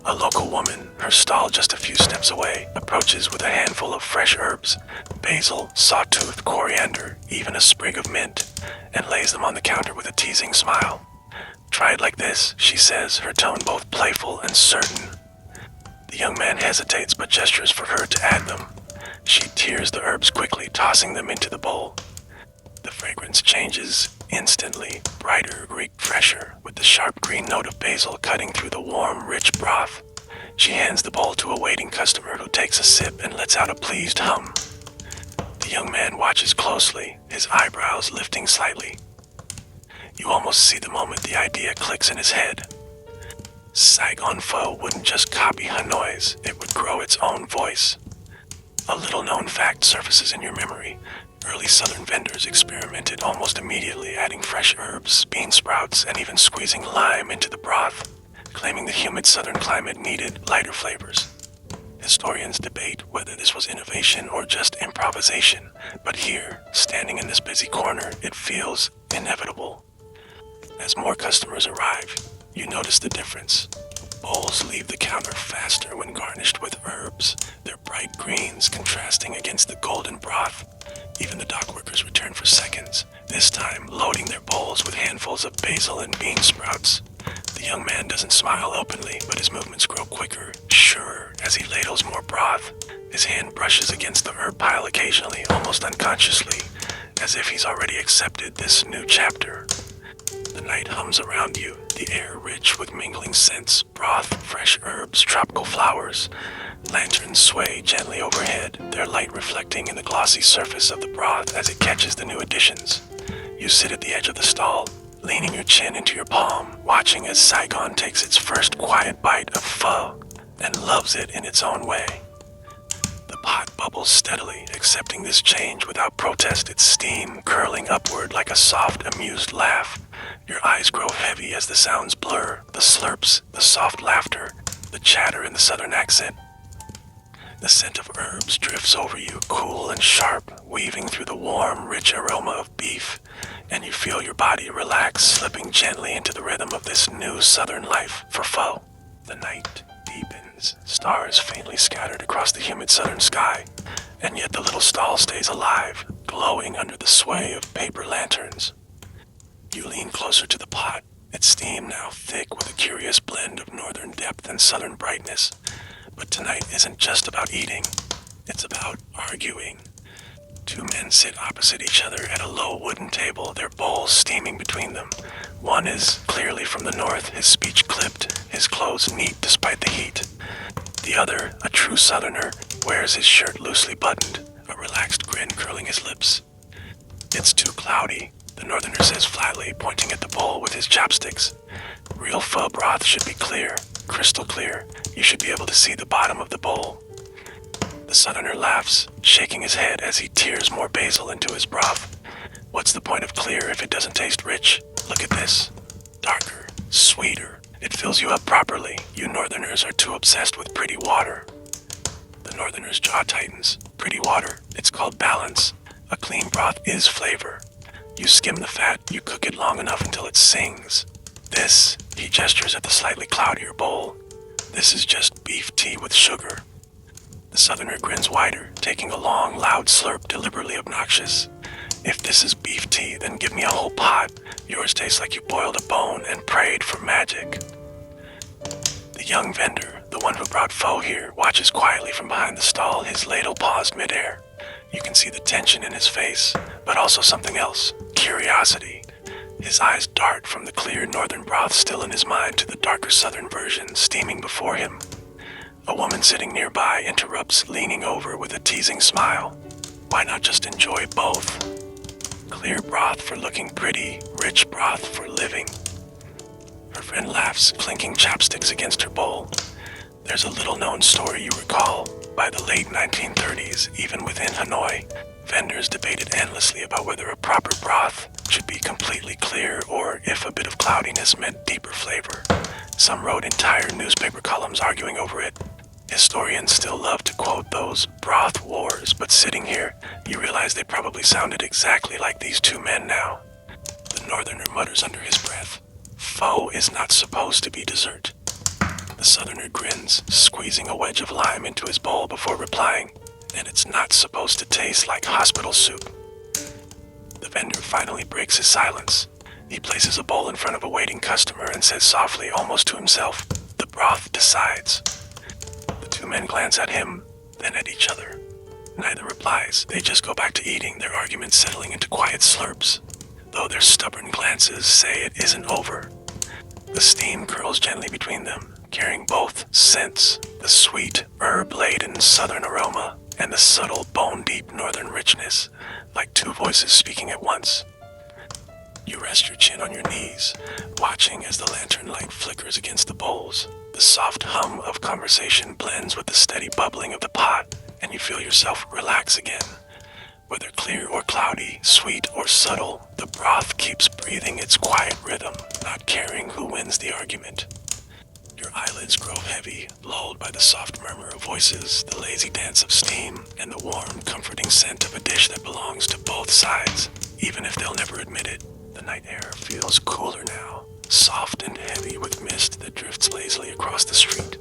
A local woman, her stall just a few steps away, approaches with a handful of fresh herbs, basil, sawtooth, coriander, even a sprig of mint, and lays them on the counter with a teasing smile. "Try it like this," she says, her tone both playful and certain. The young man hesitates but gestures for her to add them. She tears the herbs quickly, tossing them into the bowl. The fragrance changes instantly, brighter, fresher, with the sharp green note of basil cutting through the warm, rich broth. She hands the bowl to a waiting customer who takes a sip and lets out a pleased hum. The young man watches closely, his eyebrows lifting slightly. You almost see the moment the idea clicks in his head. Saigon Pho wouldn't just copy Hanoi's, it would grow its own voice. A little-known fact surfaces in your memory. Early southern vendors experimented almost immediately, adding fresh herbs, bean sprouts, and even squeezing lime into the broth, claiming the humid southern climate needed lighter flavors. Historians debate whether this was innovation or just improvisation, but here, standing in this busy corner, it feels inevitable. As more customers arrive, you notice the difference. Bowls leave the counter faster when garnished with herbs, their bright greens contrasting against the golden broth. Even the dock workers return for seconds, this time loading their bowls with handfuls of basil and bean sprouts. The young man doesn't smile openly, but his movements grow quicker, surer, as he ladles more broth. His hand brushes against the herb pile occasionally, almost unconsciously, as if he's already accepted this new chapter. The night hums around you, the air rich with mingling scents, broth, fresh herbs, tropical flowers. Lanterns sway gently overhead, their light reflecting in the glossy surface of the broth as it catches the new additions. You sit at the edge of the stall, leaning your chin into your palm, watching as Saigon takes its first quiet bite of pho and loves it in its own way. The pot bubbles steadily, accepting this change without protest, its steam curling upward like a soft, amused laugh. Your eyes grow heavy as the sounds blur, the slurps, the soft laughter, the chatter in the southern accent. The scent of herbs drifts over you, cool and sharp, weaving through the warm, rich aroma of beef, and you feel your body relax, slipping gently into the rhythm of this new southern life for pho. The night deepens, stars faintly scattered across the humid southern sky, and yet the little stall stays alive, glowing under the sway of paper lanterns. You lean closer to the pot, its steam now thick with a curious blend of northern depth and southern brightness. But tonight isn't just about eating, it's about arguing. Two men sit opposite each other at a low wooden table, their bowls steaming between them. One is clearly from the north, his speech clipped, his clothes neat despite the heat. The other, a true southerner, wears his shirt loosely buttoned, a relaxed grin curling his lips. "It's too cloudy," the northerner says flatly, pointing at the bowl with his chopsticks. "Real pho broth should be clear, crystal clear. You should be able to see the bottom of the bowl." The southerner laughs, shaking his head as he tears more basil into his broth. "What's the point of clear if it doesn't taste rich? Look at this. Darker, sweeter. It fills you up properly. You northerners are too obsessed with pretty water." The northerner's jaw tightens. Pretty water. It's called balance. A clean broth is flavor. You skim the fat, you cook it long enough until it sings. This, he gestures at the slightly cloudier bowl, this is just beef tea with sugar. The southerner grins wider, taking a long, loud slurp, deliberately obnoxious. "If this is beef tea, then give me a whole pot. Yours tastes like you boiled a bone and prayed for magic." The young vendor, the one who brought pho here, watches quietly from behind the stall, his ladle paused midair. You can see the tension in his face, but also something else, curiosity. His eyes dart from the clear northern broth still in his mind to the darker southern version steaming before him. A woman sitting nearby interrupts, leaning over with a teasing smile. Why not just enjoy both? Clear broth for looking pretty, rich broth for living. Her friend laughs, clinking chopsticks against her bowl. There's a little-known story you recall. By the late 1930s, even within Hanoi, vendors debated endlessly about whether a proper broth should be completely clear or if a bit of cloudiness meant deeper flavor. Some wrote entire newspaper columns arguing over it. Historians still love to quote those broth wars, but sitting here, you realize they probably sounded exactly like these two men now. The northerner mutters under his breath, "Pho is not supposed to be dessert." The southerner grins, squeezing a wedge of lime into his bowl before replying, "And it's not supposed to taste like hospital soup." The vendor finally breaks his silence. He places a bowl in front of a waiting customer and says softly, almost to himself, "The broth decides." The two men glance at him, then at each other. Neither replies. They just go back to eating, their argument settling into quiet slurps, though their stubborn glances say it isn't over. The steam curls gently between them, carrying both scents, the sweet, herb-laden southern aroma and the subtle, bone-deep northern richness, like two voices speaking at once. You rest your chin on your knees, watching as the lantern light flickers against the bowls. The soft hum of conversation blends with the steady bubbling of the pot, and you feel yourself relax again. Whether clear or cloudy, sweet or subtle, the broth keeps breathing its quiet rhythm, not caring who wins the argument. Your eyelids grow heavy, lulled by the soft murmur of voices, the lazy dance of steam, and the warm, comforting scent of a dish that belongs to both sides, even if they'll never admit it. The night air feels cooler now, soft and heavy with mist that drifts lazily across the street.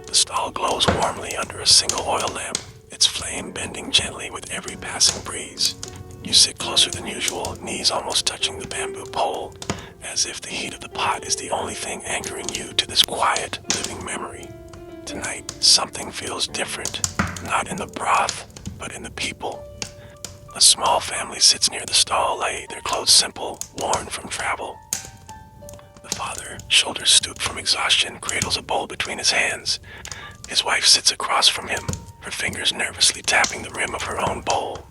The stall glows warmly under a single oil lamp, its flame bending gently with every passing breeze. You sit closer than usual, knees almost touching the bamboo pole, as if the heat of the pot is the only thing anchoring you to this quiet, living memory. Tonight, something feels different, not in the broth, but in the people. A small family sits near the stall, their clothes simple, worn from travel. The father, shoulders stooped from exhaustion, cradles a bowl between his hands. His wife sits across from him, her fingers nervously tapping the rim of her own bowl.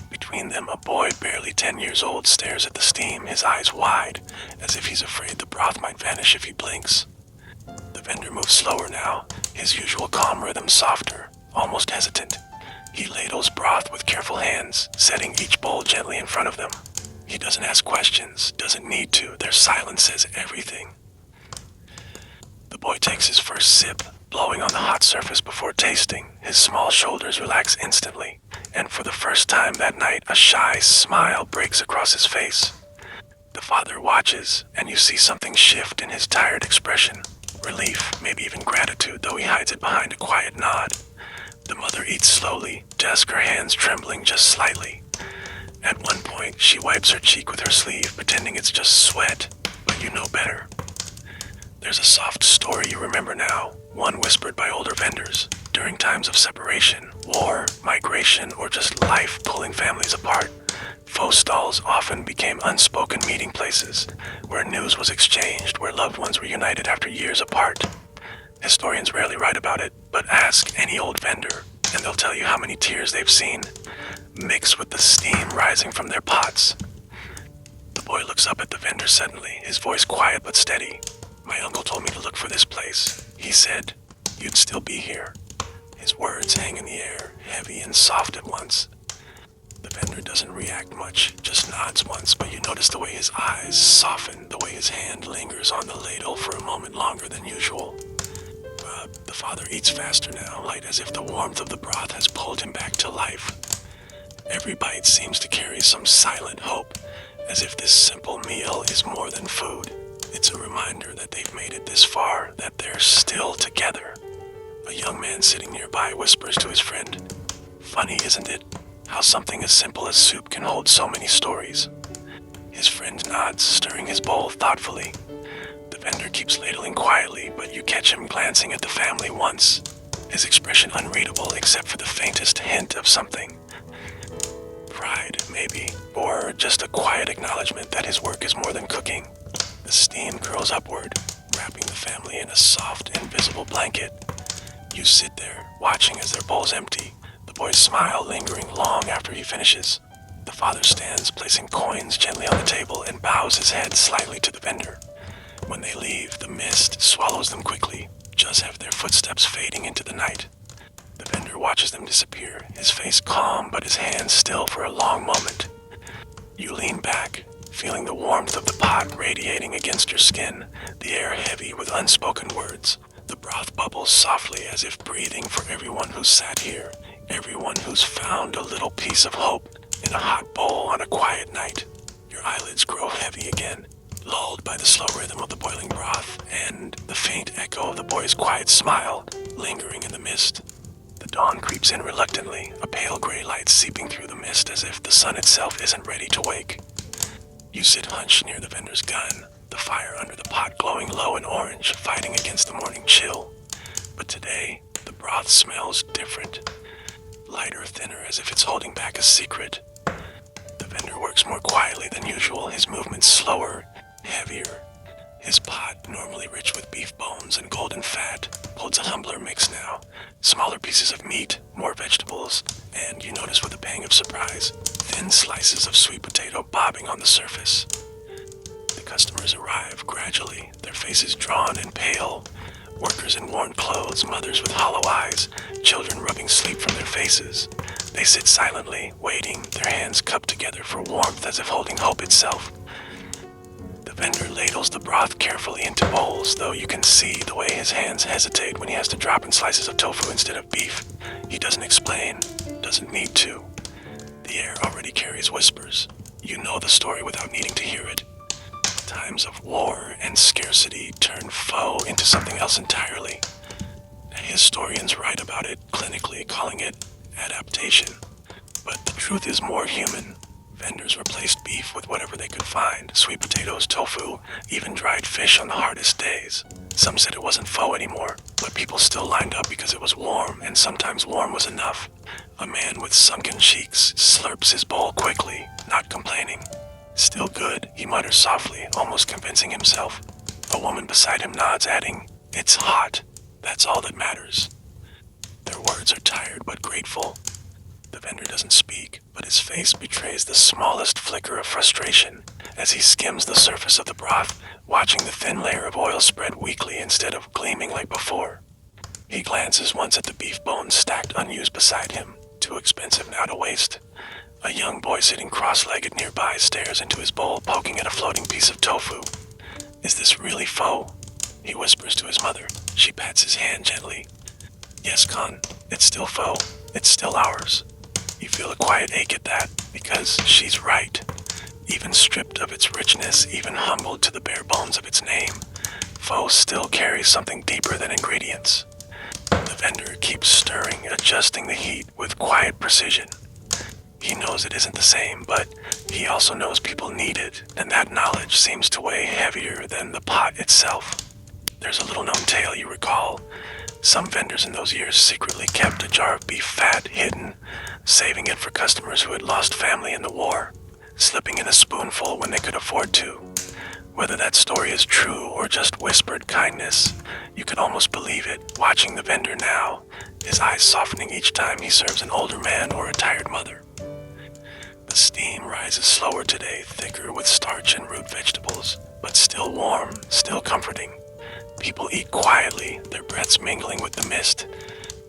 Between them, a boy barely 10 years old stares at the steam, his eyes wide, as if he's afraid the broth might vanish if he blinks. The vendor moves slower now, his usual calm rhythm softer, almost hesitant. He ladles broth with careful hands, setting each bowl gently in front of them. He doesn't ask questions, doesn't need to. Their silence says everything. The boy takes his first sip, blowing on the hot surface before tasting. His small shoulders relax instantly, and for the first time that night, a shy smile breaks across his face. The father watches, and you see something shift in his tired expression. Relief, maybe even gratitude, though he hides it behind a quiet nod. The mother eats slowly, desk her hands trembling just slightly. At one point, she wipes her cheek with her sleeve, pretending it's just sweat, but you know better. There's a soft story you remember now, one whispered by older vendors. During times of separation, war, migration, or just life pulling families apart, pho stalls often became unspoken meeting places, where news was exchanged, where loved ones were united after years apart. Historians rarely write about it, but ask any old vendor, and they'll tell you how many tears they've seen, mixed with the steam rising from their pots. The boy looks up at the vendor suddenly, his voice quiet but steady. "My uncle told me to look for this place. He said you'd still be here." His words hang in the air, heavy and soft at once. The vendor doesn't react much, just nods once, but you notice the way his eyes soften, the way his hand lingers on the ladle for a moment longer than usual. The father eats faster now, light as if the warmth of the broth has pulled him back to life. Every bite seems to carry some silent hope, as if this simple meal is more than food. It's a reminder that they've made it this far, that they're still together. A young man sitting nearby whispers to his friend, "Funny, isn't it, how something as simple as soup can hold so many stories?" His friend nods, stirring his bowl thoughtfully. The vendor keeps ladling quietly, but you catch him glancing at the family once, his expression unreadable except for the faintest hint of something. Pride, maybe, or just a quiet acknowledgement that his work is more than cooking. The steam curls upward, wrapping the family in a soft, invisible blanket. You sit there, watching as their bowls empty, the boy's smile lingering long after he finishes. The father stands, placing coins gently on the table, and bows his head slightly to the vendor. When they leave, the mist swallows them quickly, just as their footsteps fading into the night. The vendor watches them disappear, his face calm but his hands still for a long moment. You lean back, feeling the warmth of the pot radiating against your skin, the air heavy with unspoken words. The broth bubbles softly as if breathing for everyone who's sat here, everyone who's found a little piece of hope in a hot bowl on a quiet night. Your eyelids grow heavy again, lulled by the slow rhythm of the boiling broth and the faint echo of the boy's quiet smile lingering in the mist. The dawn creeps in reluctantly, a pale gray light seeping through the mist as if the sun itself isn't ready to wake. You sit hunched near the vendor's gun, the fire under the pot glowing low and orange, fighting against the morning chill. But today, the broth smells different. Lighter, thinner, as if it's holding back a secret. The vendor works more quietly than usual, his movements slower, heavier. His pot, normally rich with beef bones and golden fat, holds a humbler mix now. Smaller pieces of meat, more vegetables, and you notice with a pang of surprise, thin slices of sweet potato bobbing on the surface. The customers arrive gradually, their faces drawn and pale. Workers in worn clothes, mothers with hollow eyes, children rubbing sleep from their faces. They sit silently, waiting, their hands cupped together for warmth as if holding hope itself. The vendor ladles the broth carefully into bowls, though you can see the way his hands hesitate when he has to drop in slices of tofu instead of beef. He doesn't explain, doesn't need to. The air already carries whispers. You know the story without needing to hear it. Times of war and scarcity turn pho into something else entirely. Historians write about it clinically, calling it adaptation. But the truth is more human. Vendors replaced beef with whatever they could find, sweet potatoes, tofu, even dried fish on the hardest days. Some said it wasn't pho anymore, but people still lined up because it was warm, and sometimes warm was enough. A man with sunken cheeks slurps his bowl quickly, not complaining. "Still good," he mutters softly, almost convincing himself. A woman beside him nods, adding, "It's hot. That's all that matters." Their words are tired but grateful. The vendor doesn't speak, but his face betrays the smallest flicker of frustration as he skims the surface of the broth, watching the thin layer of oil spread weakly instead of gleaming like before. He glances once at the beef bones stacked unused beside him, too expensive now to waste. A young boy sitting cross-legged nearby stares into his bowl, poking at a floating piece of tofu. "Is this really pho?" he whispers to his mother. She pats his hand gently. "Yes, Con, it's still pho. It's still ours." You feel a quiet ache at that, because she's right. Even stripped of its richness, even humbled to the bare bones of its name, pho still carries something deeper than ingredients. The vendor keeps stirring, adjusting the heat with quiet precision. He knows it isn't the same, but he also knows people need it, and that knowledge seems to weigh heavier than the pot itself. There's a little known tale you recall. Some vendors in those years secretly kept a jar of beef fat hidden, saving it for customers who had lost family in the war, slipping in a spoonful when they could afford to. Whether that story is true or just whispered kindness, you can almost believe it watching the vendor now, his eyes softening each time he serves an older man or a tired mother. The steam rises slower today, thicker with starch and root vegetables, but still warm, still comforting. People eat quietly, their breaths mingling with the mist.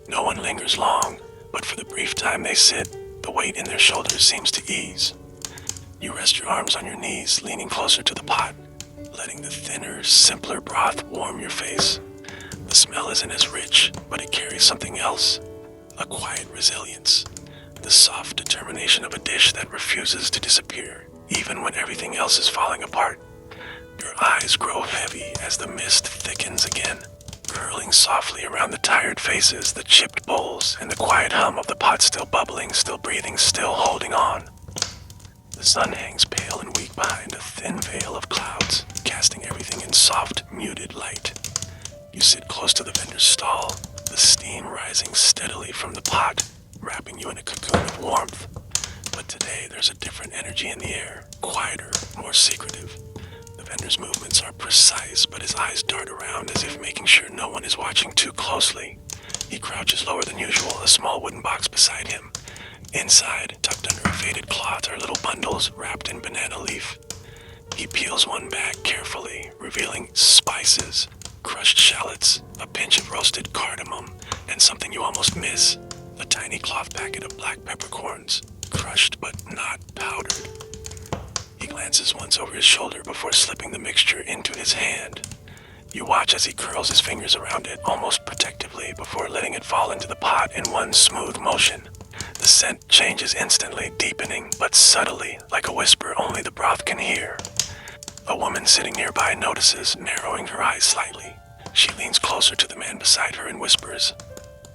No one lingers long, but for the brief time they sit, the weight in their shoulders seems to ease. You rest your arms on your knees, leaning closer to the pot, letting the thinner, simpler broth warm your face. The smell isn't as rich, but it carries something else. A quiet resilience. The soft determination of a dish that refuses to disappear, even when everything else is falling apart. Your eyes grow heavy as the mist thickens again, curling softly around the tired faces, the chipped bowls, and the quiet hum of the pot still bubbling, still breathing, still holding on. The sun hangs pale and weak behind a thin veil of clouds, casting everything in soft, muted light. You sit close to the vendor's stall, the steam rising steadily from the pot, wrapping you in a cocoon of warmth. But today there's a different energy in the air, quieter, more secretive. The vendor's movements are precise, but his eyes dart around as if making sure no one is watching too closely. He crouches lower than usual, a small wooden box beside him. Inside, tucked under a faded cloth, are little bundles wrapped in banana leaf. He peels one back carefully, revealing spices, crushed shallots, a pinch of roasted cardamom, and something you almost miss, a tiny cloth packet of black peppercorns, crushed but not powdered. He glances once over his shoulder before slipping the mixture into his hand. You watch as he curls his fingers around it almost protectively before letting it fall into the pot in one smooth motion. The scent changes instantly, deepening, but subtly, like a whisper only the broth can hear. A woman sitting nearby notices, narrowing her eyes slightly. She leans closer to the man beside her and whispers,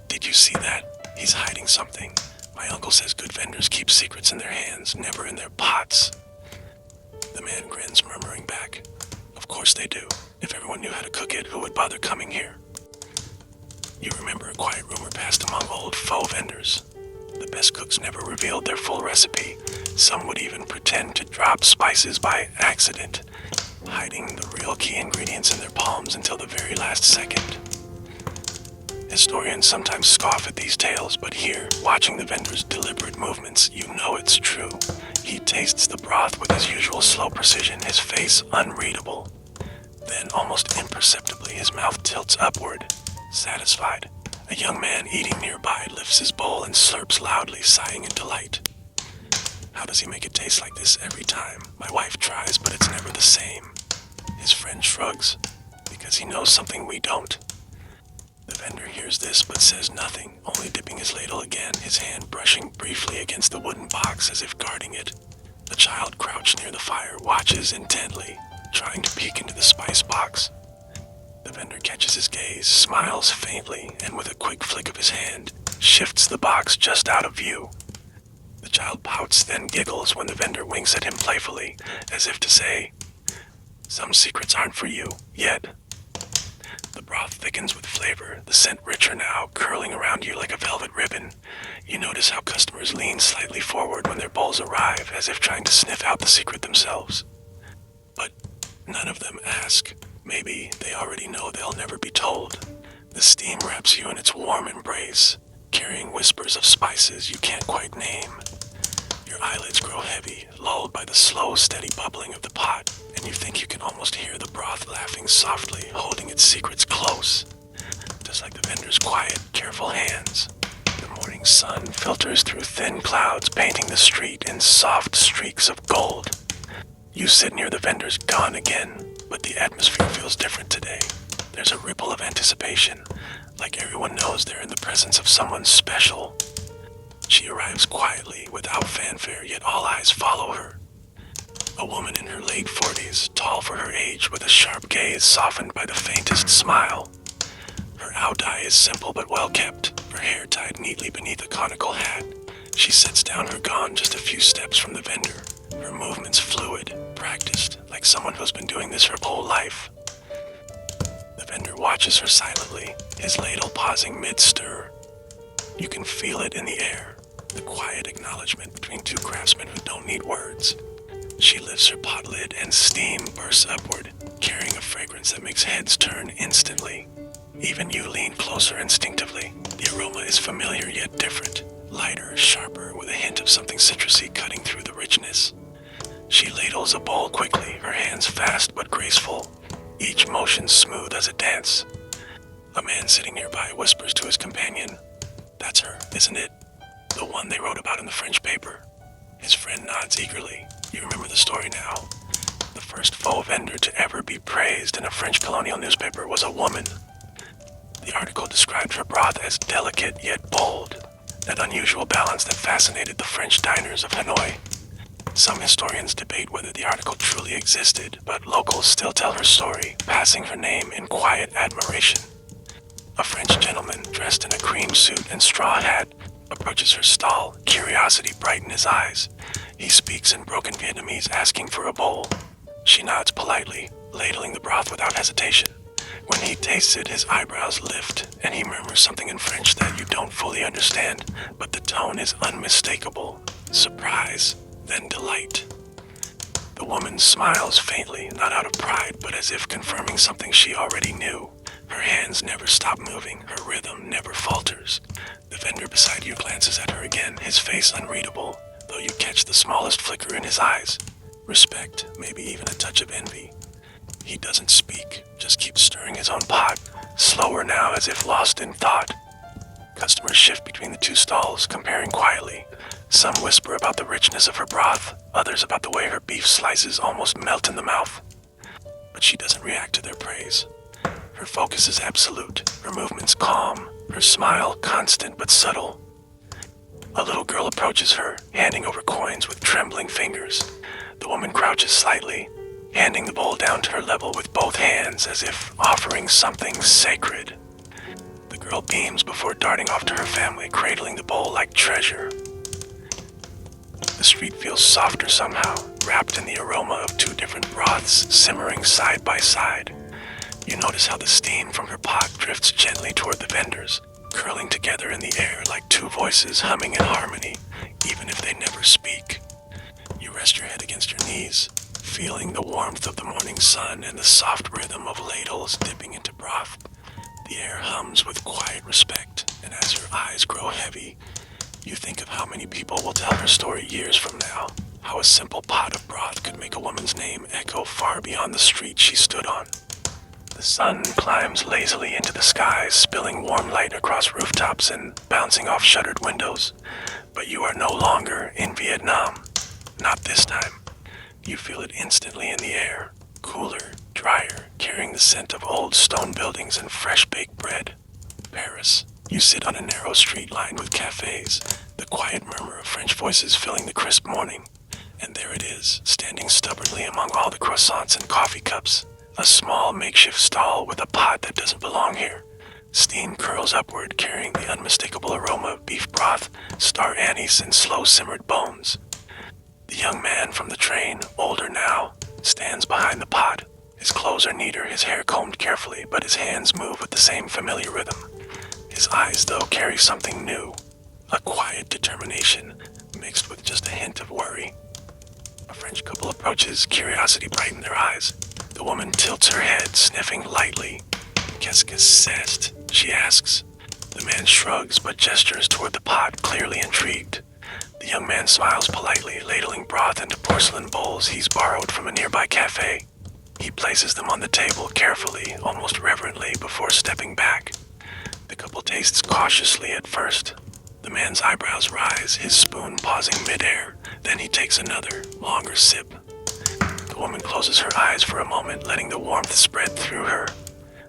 "Did you see that? He's hiding something. My uncle says good vendors keep secrets in their hands, never in their pots." The man grins, murmuring back, "Of course they do. If everyone knew how to cook it, who would bother coming here?" You remember a quiet rumor passed among old pho vendors. The best cooks never revealed their full recipe. Some would even pretend to drop spices by accident, hiding the real key ingredients in their palms until the very last second. Historians sometimes scoff at these tales, but here, watching the vendor's deliberate movements, you know it's true. He tastes the broth with his usual slow precision, his face unreadable. Then, almost imperceptibly, his mouth tilts upward, satisfied. A young man eating nearby lifts his bowl and slurps loudly, sighing in delight. "How does he make it taste like this every time? My wife tries, but it's never the same." His friend shrugs, because he knows something we don't. The vendor hears this but says nothing, only dipping his ladle again, his hand brushing briefly against the wooden box as if guarding it. The child crouched near the fire watches intently, trying to peek into the spice box. The vendor catches his gaze, smiles faintly, and with a quick flick of his hand, shifts the box just out of view. The child pouts, then giggles when the vendor winks at him playfully, as if to say, "Some secrets aren't for you, yet." The broth thickens with flavor, the scent richer now, curling around you like a velvet ribbon. You notice how customers lean slightly forward when their bowls arrive, as if trying to sniff out the secret themselves. But none of them ask. Maybe they already know they'll never be told. The steam wraps you in its warm embrace, carrying whispers of spices you can't quite name. Your eyelids grow heavy, lulled by the slow, steady bubbling of the pot, and you think you can almost hear the broth laughing softly, holding its secrets close, just like the vendor's quiet, careful hands. The morning sun filters through thin clouds, painting the street in soft streaks of gold. You sit near the vendor's gun again, but the atmosphere feels different today. There's a ripple of anticipation, like everyone knows they're in the presence of someone special. She arrives quietly, without fanfare, yet all eyes follow her. A woman in her late 40s, tall for her age, with a sharp gaze softened by the faintest smile. Her ao dai is simple but well kept, her hair tied neatly beneath a conical hat. She sets down her gun just a few steps from the vendor, her movements fluid, practiced, like someone who's been doing this her whole life. The vendor watches her silently, his ladle pausing mid-stir. You can feel it in the air, the quiet acknowledgement between two craftsmen who don't need words. She lifts her pot lid and steam bursts upward, carrying a fragrance that makes heads turn instantly. Even you lean closer instinctively. The aroma is familiar yet different, lighter, sharper, with a hint of something citrusy cutting through the richness. She ladles a bowl quickly, her hands fast but graceful, each motion smooth as a dance. A man sitting nearby whispers to his companion, "That's her, isn't it? The one they wrote about in the French paper." His friend nods eagerly. You remember the story now. The first faux vendor to ever be praised in a French colonial newspaper was a woman. The article described her broth as delicate yet bold, that unusual balance that fascinated the French diners of Hanoi. Some historians debate whether the article truly existed, but locals still tell her story, passing her name in quiet admiration. A French gentleman dressed in a cream suit and straw hat approaches her stall, curiosity bright in his eyes. He speaks in broken Vietnamese, asking for a bowl. She nods politely, ladling the broth without hesitation. When he tastes it, his eyebrows lift, and he murmurs something in French that you don't fully understand, but the tone is unmistakable. Surprise, then delight. The woman smiles faintly, not out of pride, but as if confirming something she already knew. Her hands never stop moving, her rhythm never falters. The vendor beside you glances at her again, his face unreadable, though you catch the smallest flicker in his eyes. Respect, maybe even a touch of envy. He doesn't speak, just keeps stirring his own pot, slower now as if lost in thought. Customers shift between the two stalls, comparing quietly. Some whisper about the richness of her broth, others about the way her beef slices almost melt in the mouth. But she doesn't react to their praise. Her focus is absolute, her movements calm, her smile constant but subtle. A little girl approaches her, handing over coins with trembling fingers. The woman crouches slightly, handing the bowl down to her level with both hands as if offering something sacred. The girl beams before darting off to her family, cradling the bowl like treasure. The street feels softer somehow, wrapped in the aroma of two different broths simmering side by side. You notice how the steam from her pot drifts gently toward the vendors, curling together in the air like two voices humming in harmony, even if they never speak. You rest your head against your knees, feeling the warmth of the morning sun and the soft rhythm of ladles dipping into broth. The air hums with quiet respect, and as your eyes grow heavy, you think of how many people will tell her story years from now, how a simple pot of broth could make a woman's name echo far beyond the street she stood on. The sun climbs lazily into the skies, spilling warm light across rooftops and bouncing off shuttered windows. But you are no longer in Vietnam. Not this time. You feel it instantly in the air, cooler, drier, carrying the scent of old stone buildings and fresh-baked bread. Paris. You sit on a narrow street lined with cafes, the quiet murmur of French voices filling the crisp morning. And there it is, standing stubbornly among all the croissants and coffee cups. A small makeshift stall with a pot that doesn't belong here. Steam curls upward, carrying the unmistakable aroma of beef broth, star anise, and slow-simmered bones. The young man from the train, older now, stands behind the pot. His clothes are neater, his hair combed carefully, but his hands move with the same familiar rhythm. His eyes, though, carry something new, a quiet determination mixed with just a hint of worry. A French couple approaches, curiosity bright in their eyes. The woman tilts her head, sniffing lightly. "Qu'est-ce que c'est?" she asks. The man shrugs but gestures toward the pot, clearly intrigued. The young man smiles politely, ladling broth into porcelain bowls he's borrowed from a nearby cafe. He places them on the table carefully, almost reverently, before stepping back. The couple tastes cautiously at first. The man's eyebrows rise, his spoon pausing midair. Then he takes another, longer sip. The woman closes her eyes for a moment, letting the warmth spread through her.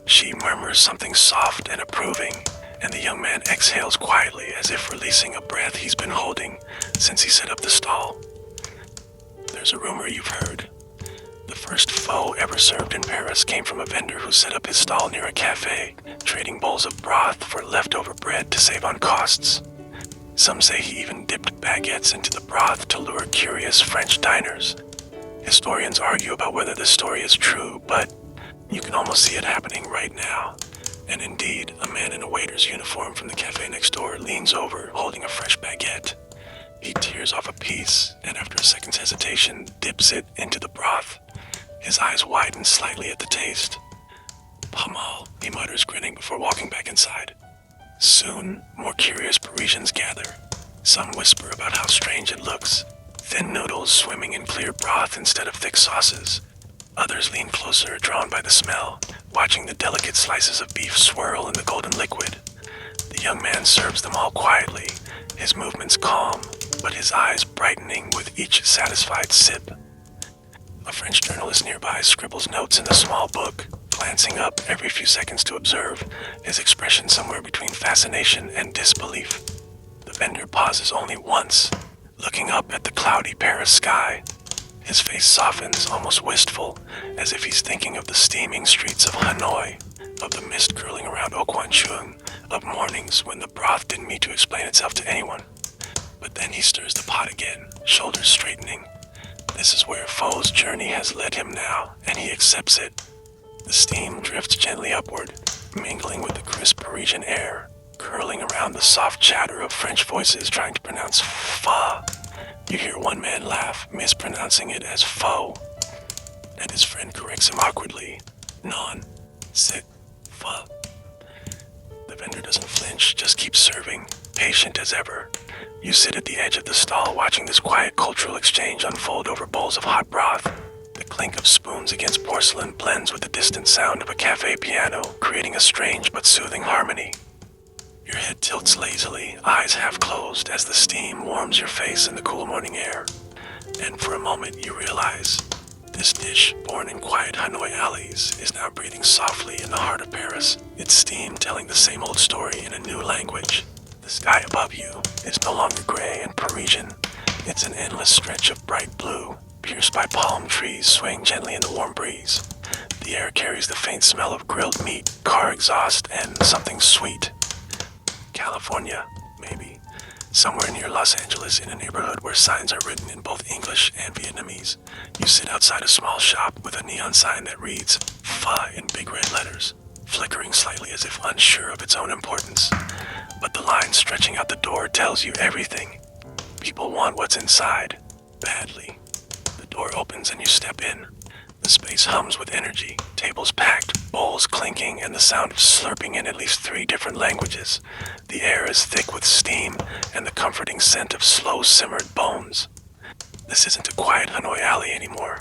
She murmurs something soft and approving, and the young man exhales quietly as if releasing a breath he's been holding since he set up the stall. There's a rumor you've heard. The first pho ever served in Paris came from a vendor who set up his stall near a cafe, trading bowls of broth for leftover bread to save on costs. Some say he even dipped baguettes into the broth to lure curious French diners. Historians argue about whether this story is true, but You can almost see it happening right now. And indeed, a man in a waiter's uniform from the cafe next door leans over, holding a fresh baguette. He tears off a piece, and after a second's hesitation, dips it into the broth. His eyes widen slightly at the taste. Pamal, he mutters, grinning before walking back inside. Soon, more curious Parisians gather. Some whisper about how strange it looks. Thin noodles swimming in clear broth instead of thick sauces. Others lean closer, drawn by the smell, watching the delicate slices of beef swirl in the golden liquid. The young man serves them all quietly, his movements calm, but his eyes brightening with each satisfied sip. A French journalist nearby scribbles notes in a small book, glancing up every few seconds to observe, his expression somewhere between fascination and disbelief. The vendor pauses only once, looking up at the cloudy Paris sky. His face softens, almost wistful, as if he's thinking of the steaming streets of Hanoi, of the mist curling around O Kwan Chung, of mornings when the broth didn't need to explain itself to anyone. But then he stirs the pot again, shoulders straightening. This is where Pho's journey has led him now, and he accepts it. The steam drifts gently upward, mingling with the crisp Parisian air, curling around the soft chatter of French voices trying to pronounce pho. You hear one man laugh, mispronouncing it as pho, and his friend corrects him awkwardly. Non, c'est pho. The vendor doesn't flinch, just keeps serving, patient as ever. You sit at the edge of the stall watching this quiet cultural exchange unfold over bowls of hot broth. The clink of spoons against porcelain blends with the distant sound of a cafe piano, creating a strange but soothing harmony. Your head tilts lazily, eyes half closed, as the steam warms your face in the cool morning air. And for a moment you realize, this dish, born in quiet Hanoi alleys, is now breathing softly in the heart of Paris, its steam telling the same old story in a new language. The sky above you is no longer gray and Parisian. It's an endless stretch of bright blue, pierced by palm trees swaying gently in the warm breeze. The air carries the faint smell of grilled meat, car exhaust, and something sweet. California, maybe. Somewhere near Los Angeles, in a neighborhood where signs are written in both English and Vietnamese. You sit outside a small shop with a neon sign that reads Pho in big red letters, flickering slightly as if unsure of its own importance. But the line stretching out the door tells you everything. People want what's inside, badly. The door opens and you step in. The space hums with energy, tables packed, bowls clinking, and the sound of slurping in at least 3 different languages. The air is thick with steam and the comforting scent of slow-simmered bones. This isn't a quiet Hanoi alley anymore.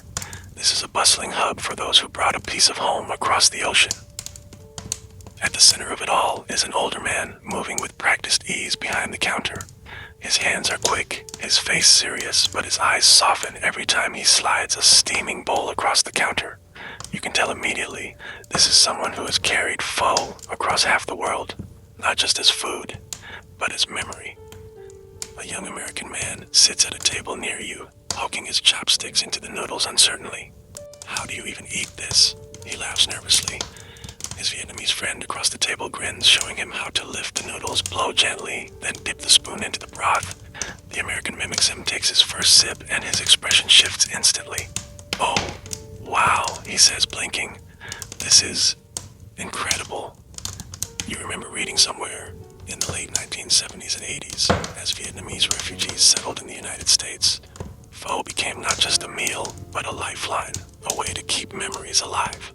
This is a bustling hub for those who brought a piece of home across the ocean. At the center of it all is an older man moving with practiced ease behind the counter. His hands are quick, his face serious, but his eyes soften every time he slides a steaming bowl across the counter. You can tell immediately this is someone who has carried pho across half the world, not just as food, but as memory. A young American man sits at a table near you, poking his chopsticks into the noodles uncertainly. How do you even eat this? He laughs nervously. His Vietnamese friend across the table grins, showing him how to lift the noodles, blow gently, then dip the spoon into the broth. The American mimics him, takes his first sip, and his expression shifts instantly. Oh, wow, he says, blinking. This is incredible. You remember reading somewhere in the late 1970s and 80s, as Vietnamese refugees settled in the United States, pho became not just a meal, but a lifeline, a way to keep memories alive.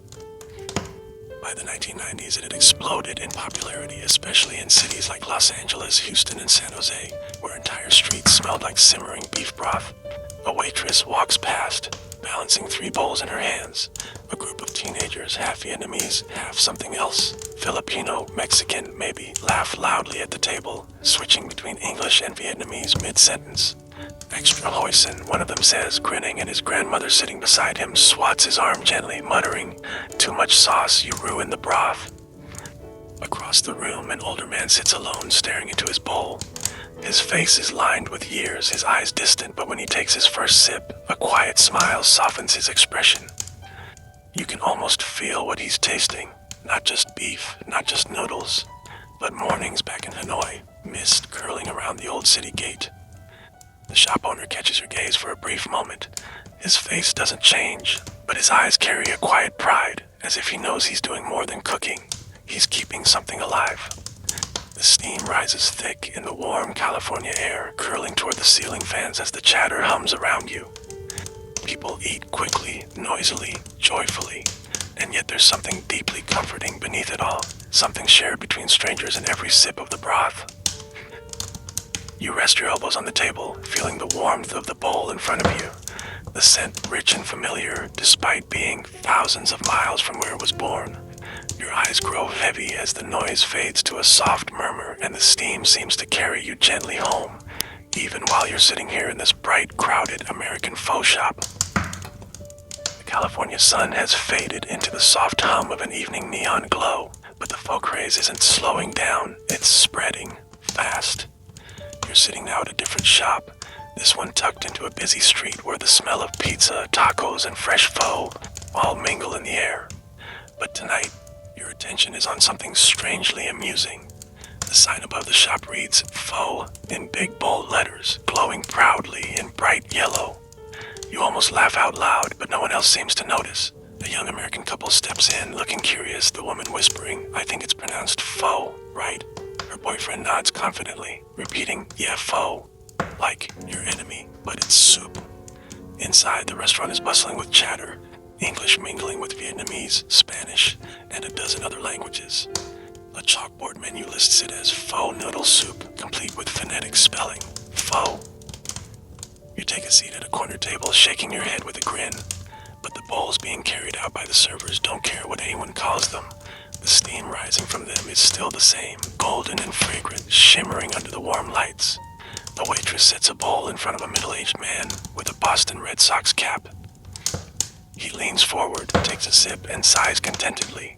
By the 1990s, it had exploded in popularity, especially in cities like Los Angeles, Houston, and San Jose, where entire streets smelled like simmering beef broth. A waitress walks past, balancing 3 bowls in her hands. A group of teenagers, half Vietnamese, half something else, Filipino, Mexican, maybe, laugh loudly at the table, switching between English and Vietnamese mid-sentence. Extra hoisin, one of them says, grinning, and his grandmother sitting beside him swats his arm gently, muttering, "Too much sauce, you ruin the broth." Across the room, an older man sits alone, staring into his bowl. His face is lined with years, his eyes distant, but when he takes his first sip, a quiet smile softens his expression. You can almost feel what he's tasting. Not just beef, not just noodles, but mornings back in Hanoi, mist curling around the old city gate. The shop owner catches your gaze for a brief moment. His face doesn't change, but his eyes carry a quiet pride, as if he knows he's doing more than cooking. He's keeping something alive. The steam rises thick in the warm California air, curling toward the ceiling fans as the chatter hums around you. People eat quickly, noisily, joyfully, and yet there's something deeply comforting beneath it all, something shared between strangers in every sip of the broth. You rest your elbows on the table, feeling the warmth of the bowl in front of you, the scent rich and familiar despite being thousands of miles from where it was born. Your eyes grow heavy as the noise fades to a soft murmur and the steam seems to carry you gently home, even while you're sitting here in this bright, crowded American pho shop. The California sun has faded into the soft hum of an evening neon glow, but the pho craze isn't slowing down, it's spreading fast. You're sitting now at a different shop, this one tucked into a busy street where the smell of pizza, tacos, and fresh pho all mingle in the air. But tonight, your attention is on something strangely amusing. The sign above the shop reads, Pho, in big bold letters, glowing proudly in bright yellow. You almost laugh out loud, but no one else seems to notice. A young American couple steps in, looking curious, the woman whispering, I think it's pronounced pho, right? Her boyfriend nods confidently, repeating, yeah, pho, like your enemy, but it's soup. Inside, the restaurant is bustling with chatter, English mingling with Vietnamese, Spanish, and a dozen other languages. A chalkboard menu lists it as pho noodle soup, complete with phonetic spelling, pho. You take a seat at a corner table, shaking your head with a grin, but the bowls being carried out by the servers don't care what anyone calls them. The steam rising from them is still the same, golden and fragrant, shimmering under the warm lights. The waitress sets a bowl in front of a middle-aged man with a Boston Red Sox cap. He leans forward, takes a sip, and sighs contentedly.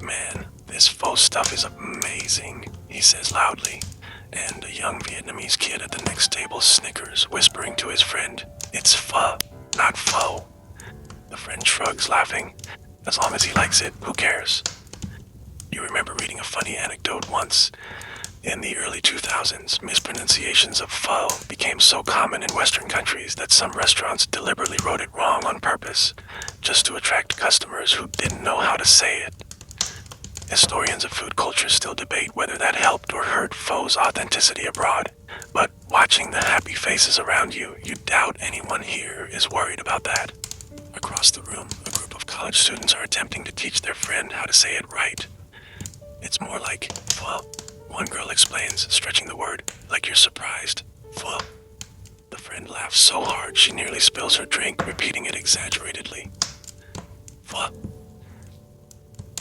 Man, this pho stuff is amazing, he says loudly, and a young Vietnamese kid at the next table snickers, whispering to his friend, it's pho, not pho. The friend shrugs, laughing. As long as he likes it, who cares? You remember reading a funny anecdote once. In the early 2000s, mispronunciations of pho became so common in Western countries that some restaurants deliberately wrote it wrong on purpose, just to attract customers who didn't know how to say it. Historians of food culture still debate whether that helped or hurt pho's authenticity abroad, but watching the happy faces around you, you doubt anyone here is worried about that. Across the room, a group of college students are attempting to teach their friend how to say it right. It's more like, pho. One girl explains, stretching the word, like you're surprised. Pho. The friend laughs so hard she nearly spills her drink, repeating it exaggeratedly. Pho.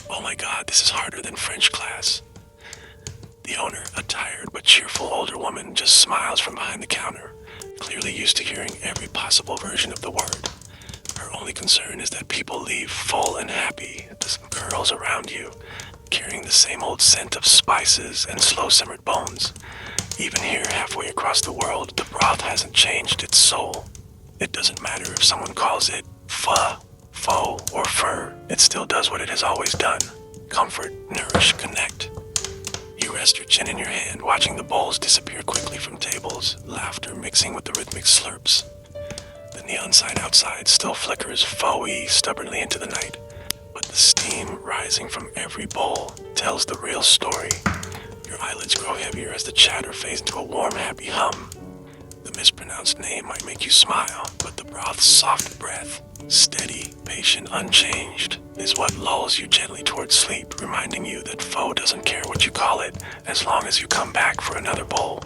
Oh my god, this is harder than French class. The owner, a tired but cheerful older woman, just smiles from behind the counter, clearly used to hearing every possible version of the word. Her only concern is that people leave full and happy, the girls around you, carrying the same old scent of spices and slow-simmered bones. Even here, halfway across the world, the broth hasn't changed its soul. It doesn't matter if someone calls it pho, pho, or fur, it still does what it has always done. Comfort, nourish, connect. You rest your chin in your hand, watching the bowls disappear quickly from tables, laughter mixing with the rhythmic slurps. The neon sign outside still flickers pho-y stubbornly into the night, but the steam rising from every bowl tells the real story. Your eyelids grow heavier as the chatter fades into a warm, happy hum. The mispronounced name might make you smile, but the broth's soft breath, steady, patient, unchanged, is what lulls you gently towards sleep, reminding you that pho doesn't care what you call it, as long as you come back for another bowl.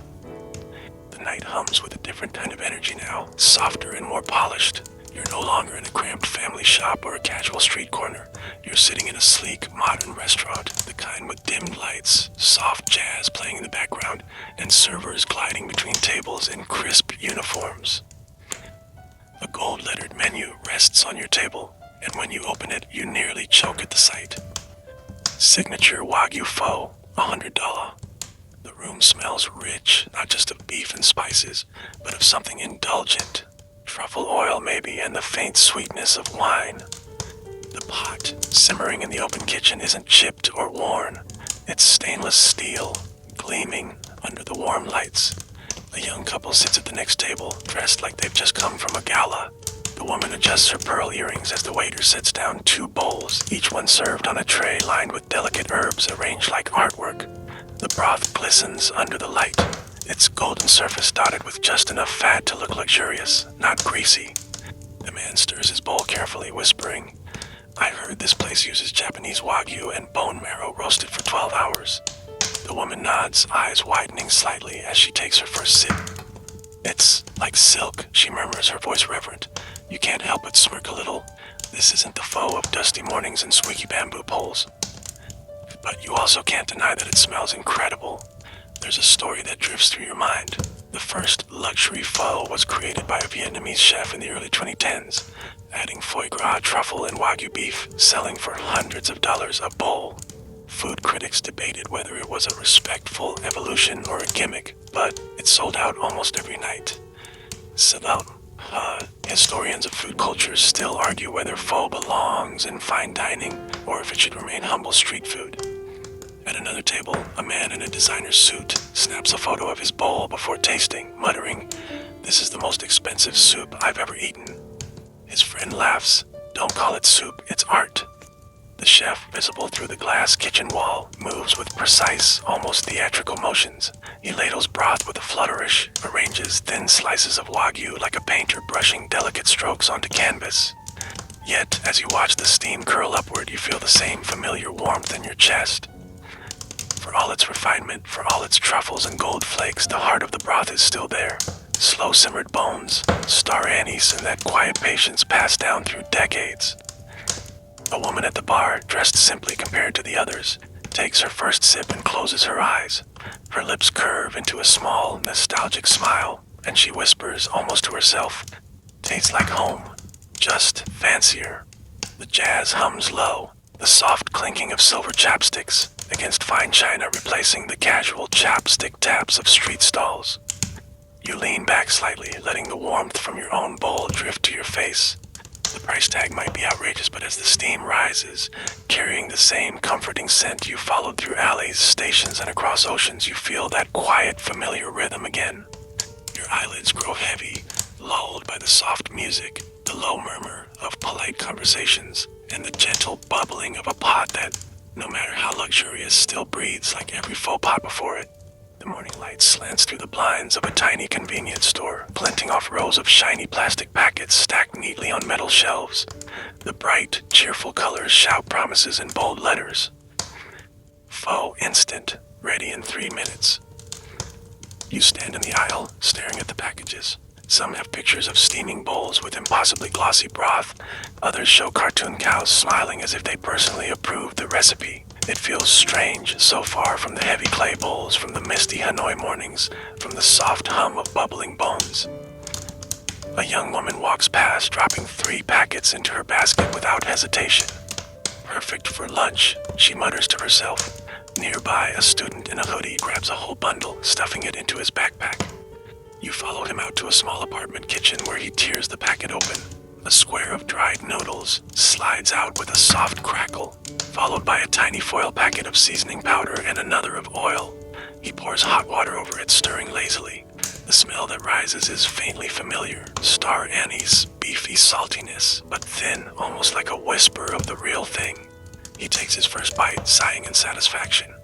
The night hums with a different kind of energy now, softer and more polished. You're no longer in a cramped family shop or a casual street corner. You're sitting in a sleek, modern restaurant, the kind with dimmed lights, soft jazz playing in the background, and servers gliding between tables in crisp uniforms. A gold-lettered menu rests on your table, and when you open it, you nearly choke at the sight. Signature Wagyu Pho, $100. The room smells rich, not just of beef and spices, but of something indulgent. Truffle oil maybe, and the faint sweetness of wine. The pot, simmering in the open kitchen, isn't chipped or worn. It's stainless steel, gleaming under the warm lights. A young couple sits at the next table, dressed like they've just come from a gala. The woman adjusts her pearl earrings as the waiter sets down 2 bowls, each one served on a tray lined with delicate herbs arranged like artwork. The broth glistens under the light, its golden surface dotted with just enough fat to look luxurious, not greasy. The man stirs his bowl carefully, whispering, "I heard this place uses Japanese wagyu and bone marrow roasted for 12 hours. The woman nods, eyes widening slightly as she takes her first sip. "It's like silk," she murmurs, her voice reverent. You can't help but smirk a little. This isn't the pho of dusty mornings and squeaky bamboo poles. But you also can't deny that it smells incredible. There's a story that drifts through your mind. The first luxury pho was created by a Vietnamese chef in the early 2010s, adding foie gras, truffle, and wagyu beef, selling for hundreds of dollars a bowl. Food critics debated whether it was a respectful evolution or a gimmick, but it sold out almost every night. Historians of food culture still argue whether pho belongs in fine dining or if it should remain humble street food. At another table, a man in a designer suit snaps a photo of his bowl before tasting, muttering, "This is the most expensive soup I've ever eaten." His friend laughs. "Don't call it soup, it's art." The chef, visible through the glass kitchen wall, moves with precise, almost theatrical motions. He ladles broth with a flourish, arranges thin slices of wagyu like a painter brushing delicate strokes onto canvas. Yet, as you watch the steam curl upward, you feel the same familiar warmth in your chest. For all its refinement, for all its truffles and gold flakes, the heart of the broth is still there. Slow-simmered bones, star anise, and that quiet patience passed down through decades. A woman at the bar, dressed simply compared to the others, takes her first sip and closes her eyes. Her lips curve into a small, nostalgic smile, and she whispers, almost to herself, "Tastes like home, just fancier." The jazz hums low, the soft clinking of silver chapsticks against fine china replacing the casual chapstick taps of street stalls. You lean back slightly, letting the warmth from your own bowl drift to your face. The price tag might be outrageous, but as the steam rises, carrying the same comforting scent you followed through alleys, stations, and across oceans, you feel that quiet, familiar rhythm again. Your eyelids grow heavy, lulled by the soft music, the low murmur of polite conversations, and the gentle bubbling of a pot that, no matter how luxurious, still breathes like every faux pot before it. The morning light slants through the blinds of a tiny convenience store, glinting off rows of shiny plastic packets stacked neatly on metal shelves. The bright, cheerful colors shout promises in bold letters. Pho instant, ready in 3 minutes. You stand in the aisle, staring at the packages. Some have pictures of steaming bowls with impossibly glossy broth. Others show cartoon cows smiling as if they personally approved the recipe. It feels strange, so far from the heavy clay bowls, from the misty Hanoi mornings, from the soft hum of bubbling bones. A young woman walks past, dropping 3 packets into her basket without hesitation. "Perfect for lunch," she mutters to herself. Nearby, a student in a hoodie grabs a whole bundle, stuffing it into his backpack. You follow him out to a small apartment kitchen where he tears the packet open. A square of dried noodles slides out with a soft crackle, followed by a tiny foil packet of seasoning powder and another of oil. He pours hot water over it, stirring lazily. The smell that rises is faintly familiar. Star anise, beefy saltiness, but thin, almost like a whisper of the real thing. He takes his first bite, sighing in satisfaction.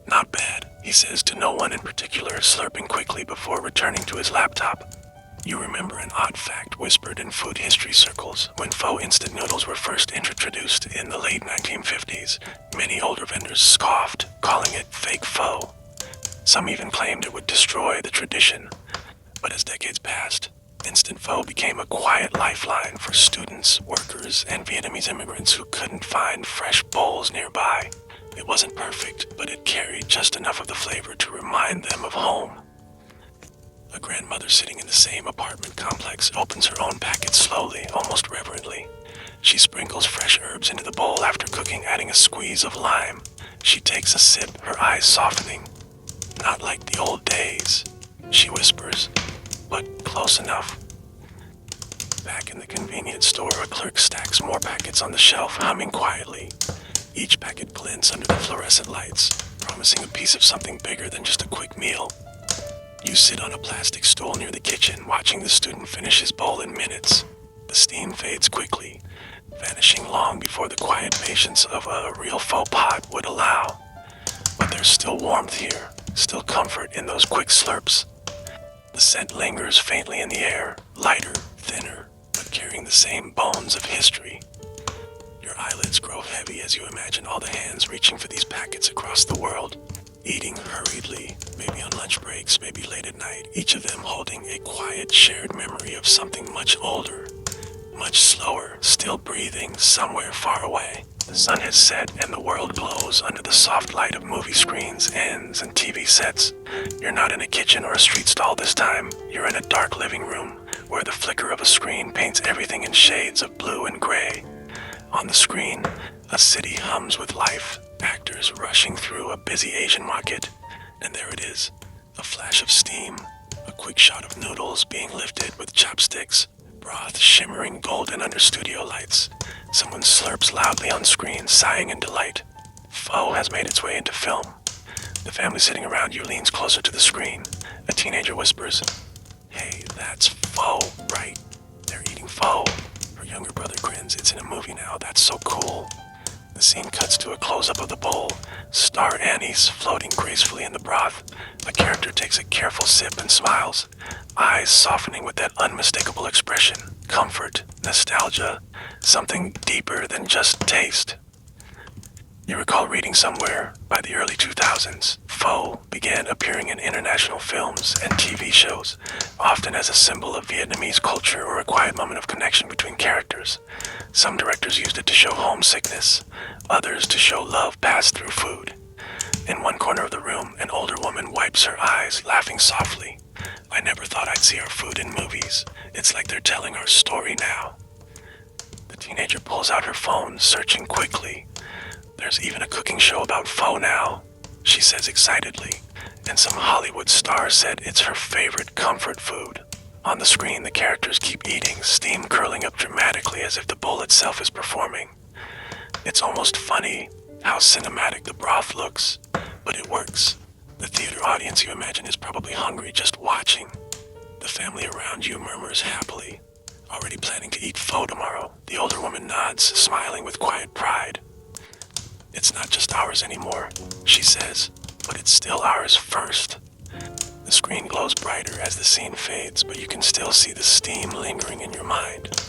"Not bad," he says to no one in particular, slurping quickly before returning to his laptop. You remember an odd fact whispered in food history circles. When pho instant noodles were first introduced in the late 1950s, many older vendors scoffed, calling it fake pho. Some even claimed it would destroy the tradition. But as decades passed, instant pho became a quiet lifeline for students, workers, and Vietnamese immigrants who couldn't find fresh bowls nearby. It wasn't perfect, but it carried just enough of the flavor to remind them of home. A grandmother sitting in the same apartment complex opens her own packet slowly, almost reverently. She sprinkles fresh herbs into the bowl after cooking, adding a squeeze of lime. She takes a sip, her eyes softening. "Not like the old days," she whispers, "but close enough." Back in the convenience store, a clerk stacks more packets on the shelf, humming quietly. Each packet glints under the fluorescent lights, promising a piece of something bigger than just a quick meal. You sit on a plastic stool near the kitchen, watching the student finish his bowl in minutes. The steam fades quickly, vanishing long before the quiet patience of a real faux pot would allow. But there's still warmth here, still comfort in those quick slurps. The scent lingers faintly in the air, lighter, thinner, but carrying the same bones of history. Your eyelids grow heavy as you imagine all the hands reaching for these packets across the world, eating hurriedly, maybe on lunch breaks, maybe late at night, each of them holding a quiet shared memory of something much older, much slower, still breathing somewhere far away. The sun has set and the world glows under the soft light of movie screens, ends, and TV sets. You're not in a kitchen or a street stall this time. You're in a dark living room where the flicker of a screen paints everything in shades of blue and gray. On the screen, a city hums with life, actors rushing through a busy Asian market. And there it is, a flash of steam, a quick shot of noodles being lifted with chopsticks, broth shimmering golden under studio lights. Someone slurps loudly on screen, sighing in delight. Pho has made its way into film. The family sitting around you leans closer to the screen. A teenager whispers, "Hey, that's pho, right? They're eating pho." Her younger brother grins. "It's in a movie now, that's so cool." The scene cuts to a close-up of the bowl, star anise floating gracefully in the broth. A character takes a careful sip and smiles, eyes softening with that unmistakable expression, comfort, nostalgia, something deeper than just taste. You recall reading somewhere, by the early 2000s, pho began appearing in international films and TV shows, often as a symbol of Vietnamese culture or a quiet moment of connection between characters. Some directors used it to show homesickness, others to show love passed through food. In one corner of the room, an older woman wipes her eyes, laughing softly. "I never thought I'd see our food in movies. It's like they're telling our story now." The teenager pulls out her phone, searching quickly. "There's even a cooking show about pho now," she says excitedly, and some Hollywood star said it's her favorite comfort food. On the screen, the characters keep eating, steam curling up dramatically as if the bowl itself is performing. It's almost funny how cinematic the broth looks, but it works. The theater audience you imagine is probably hungry just watching. The family around you murmurs happily, already planning to eat pho tomorrow. The older woman nods, smiling with quiet pride. "It's not just ours anymore," she says, "but it's still ours first." The screen glows brighter as the scene fades, but you can still see the steam lingering in your mind.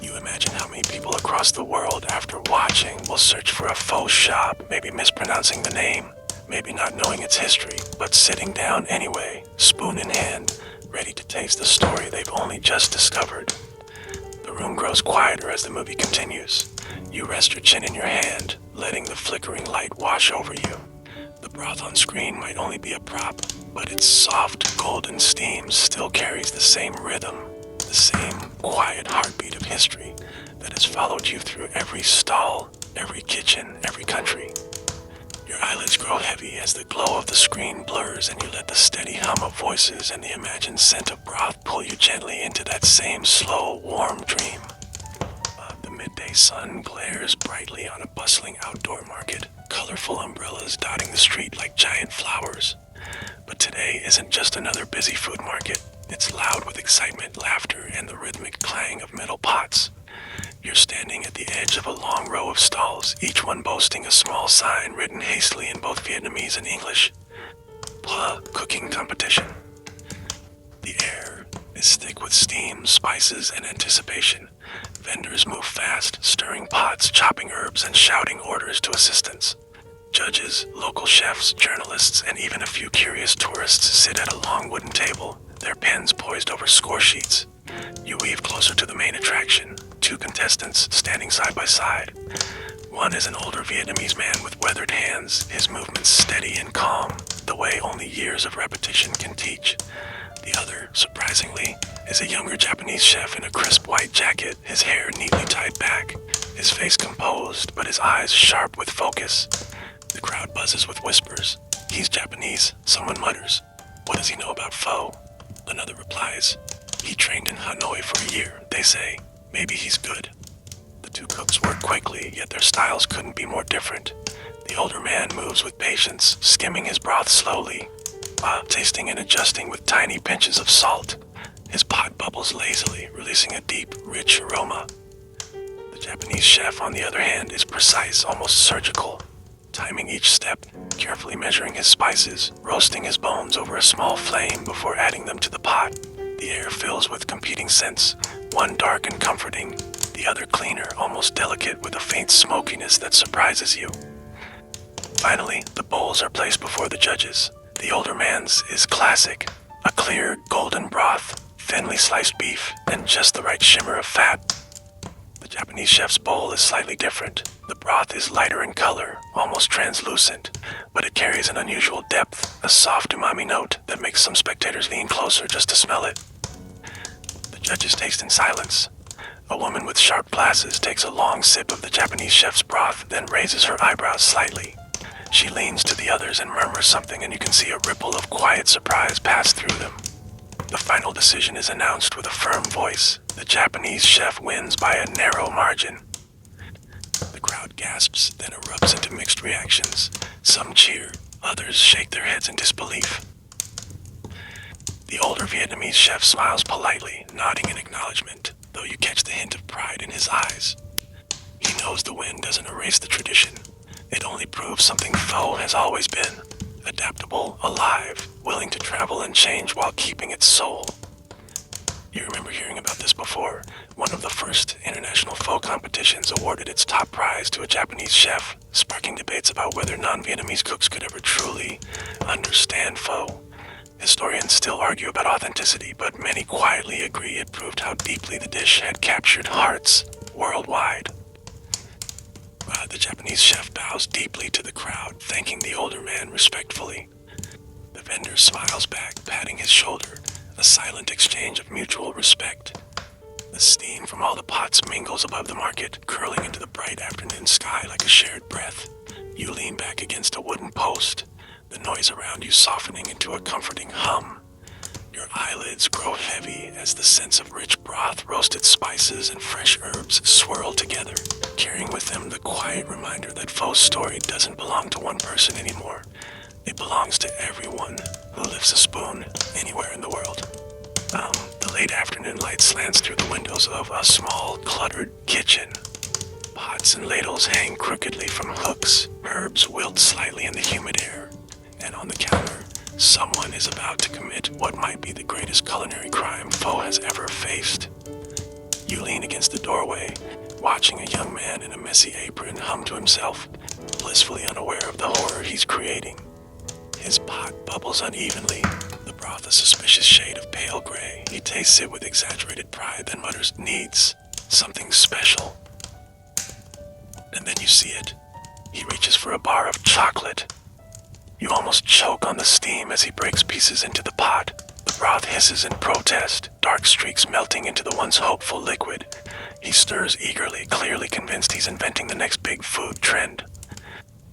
You imagine how many people across the world, after watching, will search for a pho shop, maybe mispronouncing the name, maybe not knowing its history, but sitting down anyway, spoon in hand, ready to taste the story they've only just discovered. The room grows quieter as the movie continues. You rest your chin in your hand, letting the flickering light wash over you. The broth on screen might only be a prop, but its soft, golden steam still carries the same rhythm, the same quiet heartbeat of history that has followed you through every stall, every kitchen, every country. Your eyelids grow heavy as the glow of the screen blurs and you let the steady hum of voices and the imagined scent of broth pull you gently into that same slow, warm dream. The midday sun glares brightly on a bustling outdoor market, colorful umbrellas dotting the street like giant flowers. But today isn't just another busy food market. It's loud with excitement, laughter, and the rhythmic clang of metal pots. You're standing at the edge of a long row of stalls, each one boasting a small sign written hastily in both Vietnamese and English. Pho cooking competition. The air is thick with steam, spices, and anticipation. Vendors move fast, stirring pots, chopping herbs, and shouting orders to assistants. Judges, local chefs, journalists, and even a few curious tourists sit at a long wooden table, their pens poised over score sheets. You weave closer to the main attraction, two contestants standing side by side. One is an older Vietnamese man with weathered hands, his movements steady and calm, the way only years of repetition can teach. The other, surprisingly, is a younger Japanese chef in a crisp white jacket, his hair neatly tied back, his face composed, but his eyes sharp with focus. The crowd buzzes with whispers. "He's Japanese," someone mutters. "What does he know about pho?" Another replies. "He trained in Hanoi for a year," they say. "Maybe he's good." The two cooks work quickly, yet their styles couldn't be more different. The older man moves with patience, skimming his broth slowly, tasting and adjusting with tiny pinches of salt. His pot bubbles lazily, releasing a deep, rich aroma. The Japanese chef, on the other hand, is precise, almost surgical, timing each step, carefully measuring his spices, roasting his bones over a small flame before adding them to the pot. The air fills with competing scents, one dark and comforting, the other cleaner, almost delicate, with a faint smokiness that surprises you. Finally, the bowls are placed before the judges. The older man's is classic, a clear, golden broth, thinly sliced beef, and just the right shimmer of fat. The Japanese chef's bowl is slightly different. The broth is lighter in color, almost translucent, but it carries an unusual depth, a soft umami note that makes some spectators lean closer just to smell it. The judges taste in silence. A woman with sharp glasses takes a long sip of the Japanese chef's broth, then raises her eyebrows slightly. She leans to the others and murmurs something, and you can see a ripple of quiet surprise pass through them. The final decision is announced with a firm voice. The Japanese chef wins by a narrow margin. The crowd gasps, then erupts into mixed reactions. Some cheer, others shake their heads in disbelief. The older Vietnamese chef smiles politely, nodding in acknowledgement, though you catch the hint of pride in his eyes. He knows the win doesn't erase the tradition. It only proves something Pho has always been. Adaptable, alive, willing to travel and change while keeping its soul. You remember hearing about this before. One of the first international Pho competitions awarded its top prize to a Japanese chef, sparking debates about whether non-Vietnamese cooks could ever truly understand Pho. Historians still argue about authenticity, but many quietly agree it proved how deeply the dish had captured hearts worldwide. The Japanese chef bows deeply to the crowd, thanking the older man respectfully. The vendor smiles back, patting his shoulder, a silent exchange of mutual respect. The steam from all the pots mingles above the market, curling into the bright afternoon sky like a shared breath. You lean back against a wooden post, the noise around you softening into a comforting hum. Your eyelids grow heavy as the scents of rich broth, roasted spices, and fresh herbs swirl together, carrying with them the quiet reminder that Pho's story doesn't belong to one person anymore. It belongs to everyone who lifts a spoon anywhere in the world. The late afternoon light slants through the windows of a small, cluttered kitchen. Pots and ladles hang crookedly from hooks, herbs wilt slightly in the humid air, and on the counter, someone is about to commit what might be the greatest culinary crime Pho has ever faced. You lean against the doorway, watching a young man in a messy apron hum to himself, blissfully unaware of the horror he's creating. His pot bubbles unevenly, the broth a suspicious shade of pale gray. He tastes it with exaggerated pride, then mutters, "Needs something special." And then you see it. He reaches for a bar of chocolate. You almost choke on the steam as he breaks pieces into the pot. The broth hisses in protest, dark streaks melting into the once hopeful liquid. He stirs eagerly, clearly convinced he's inventing the next big food trend.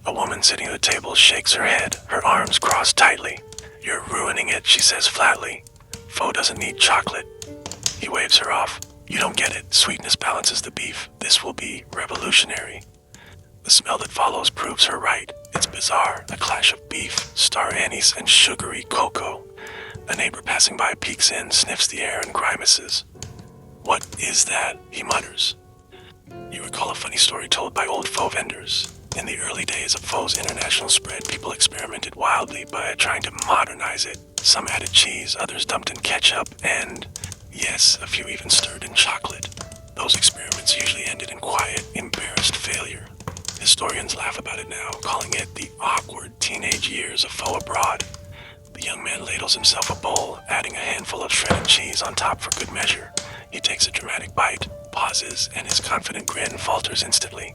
A woman sitting at the table shakes her head, her arms crossed tightly. "You're ruining it," she says flatly. "Pho doesn't need chocolate." He waves her off. "You don't get it. Sweetness balances the beef. This will be revolutionary." The smell that follows proves her right. It's bizarre, a clash of beef, star anise, and sugary cocoa. A neighbor passing by peeks in, sniffs the air, and grimaces. "What is that?" he mutters. You recall a funny story told by old Pho vendors. In the early days of Pho's international spread, people experimented wildly by trying to modernize it. Some added cheese, others dumped in ketchup, and, yes, a few even stirred in chocolate. Those experiments usually ended in quiet, embarrassed failure. Historians laugh about it now, calling it the awkward teenage years of Pho abroad. The young man ladles himself a bowl, adding a handful of shredded cheese on top for good measure. He takes a dramatic bite, pauses, and his confident grin falters instantly.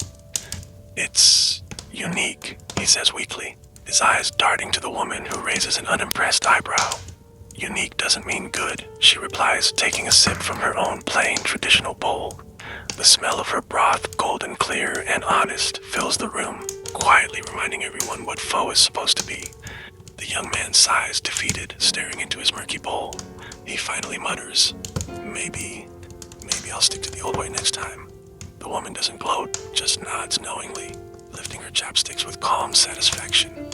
"It's unique," he says weakly, his eyes darting to the woman who raises an unimpressed eyebrow. "Unique doesn't mean good," she replies, taking a sip from her own plain, traditional bowl. The smell of her broth, golden clear and honest, fills the room, quietly reminding everyone what Pho is supposed to be. The young man sighs, defeated, staring into his murky bowl. He finally mutters, Maybe I'll stick to the old way next time." The woman doesn't gloat, just nods knowingly, lifting her chopsticks with calm satisfaction.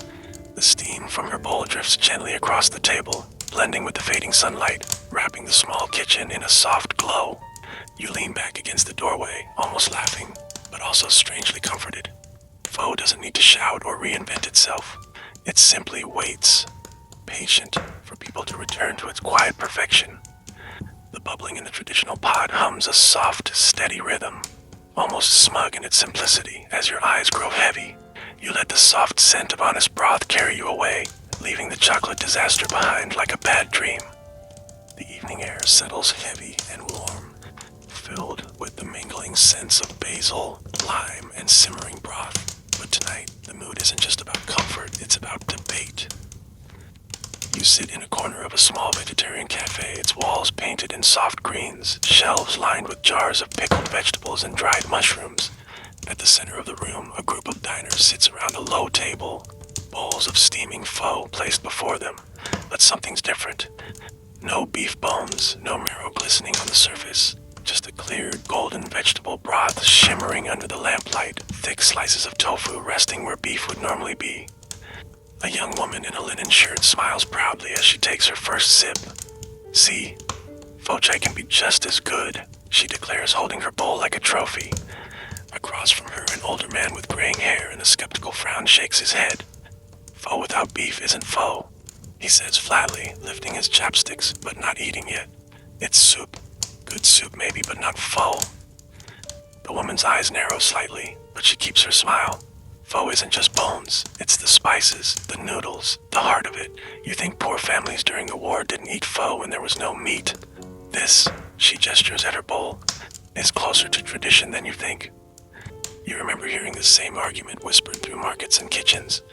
The steam from her bowl drifts gently across the table, blending with the fading sunlight, wrapping the small kitchen in a soft glow. You lean back against the doorway, almost laughing, but also strangely comforted. Pho doesn't need to shout or reinvent itself. It simply waits, patient for people to return to its quiet perfection. The bubbling in the traditional pot hums a soft, steady rhythm, almost smug in its simplicity. As your eyes grow heavy, you let the soft scent of honest broth carry you away, leaving the chocolate disaster behind like a bad dream. The evening air settles heavy and warm, filled with the mingling scents of basil, lime, and simmering broth. But tonight, the mood isn't just about comfort, it's about debate. You sit in a corner of a small vegetarian cafe, its walls painted in soft greens, shelves lined with jars of pickled vegetables and dried mushrooms. At the center of the room, a group of diners sits around a low table, bowls of steaming pho placed before them. But something's different. No beef bones, no marrow glistening on the surface, just a cleared golden vegetable broth shimmering under the lamplight, thick slices of tofu resting where beef would normally be. A young woman in a linen shirt smiles proudly as she takes her first sip. See, pho chai can be just as good, she declares, holding her bowl like a trophy. Across from her, an older man with graying hair and a skeptical frown shakes his head. Pho without beef isn't pho, he says flatly, lifting his chopsticks, but not eating yet. It's soup. Good soup maybe, but not pho. The woman's eyes narrow slightly, but she keeps her smile. Pho isn't just bones, it's the spices, the noodles, the heart of it. You think poor families during the war didn't eat pho when there was no meat. This, she gestures at her bowl, is closer to tradition than you think. You remember hearing the same argument whispered through markets and kitchens.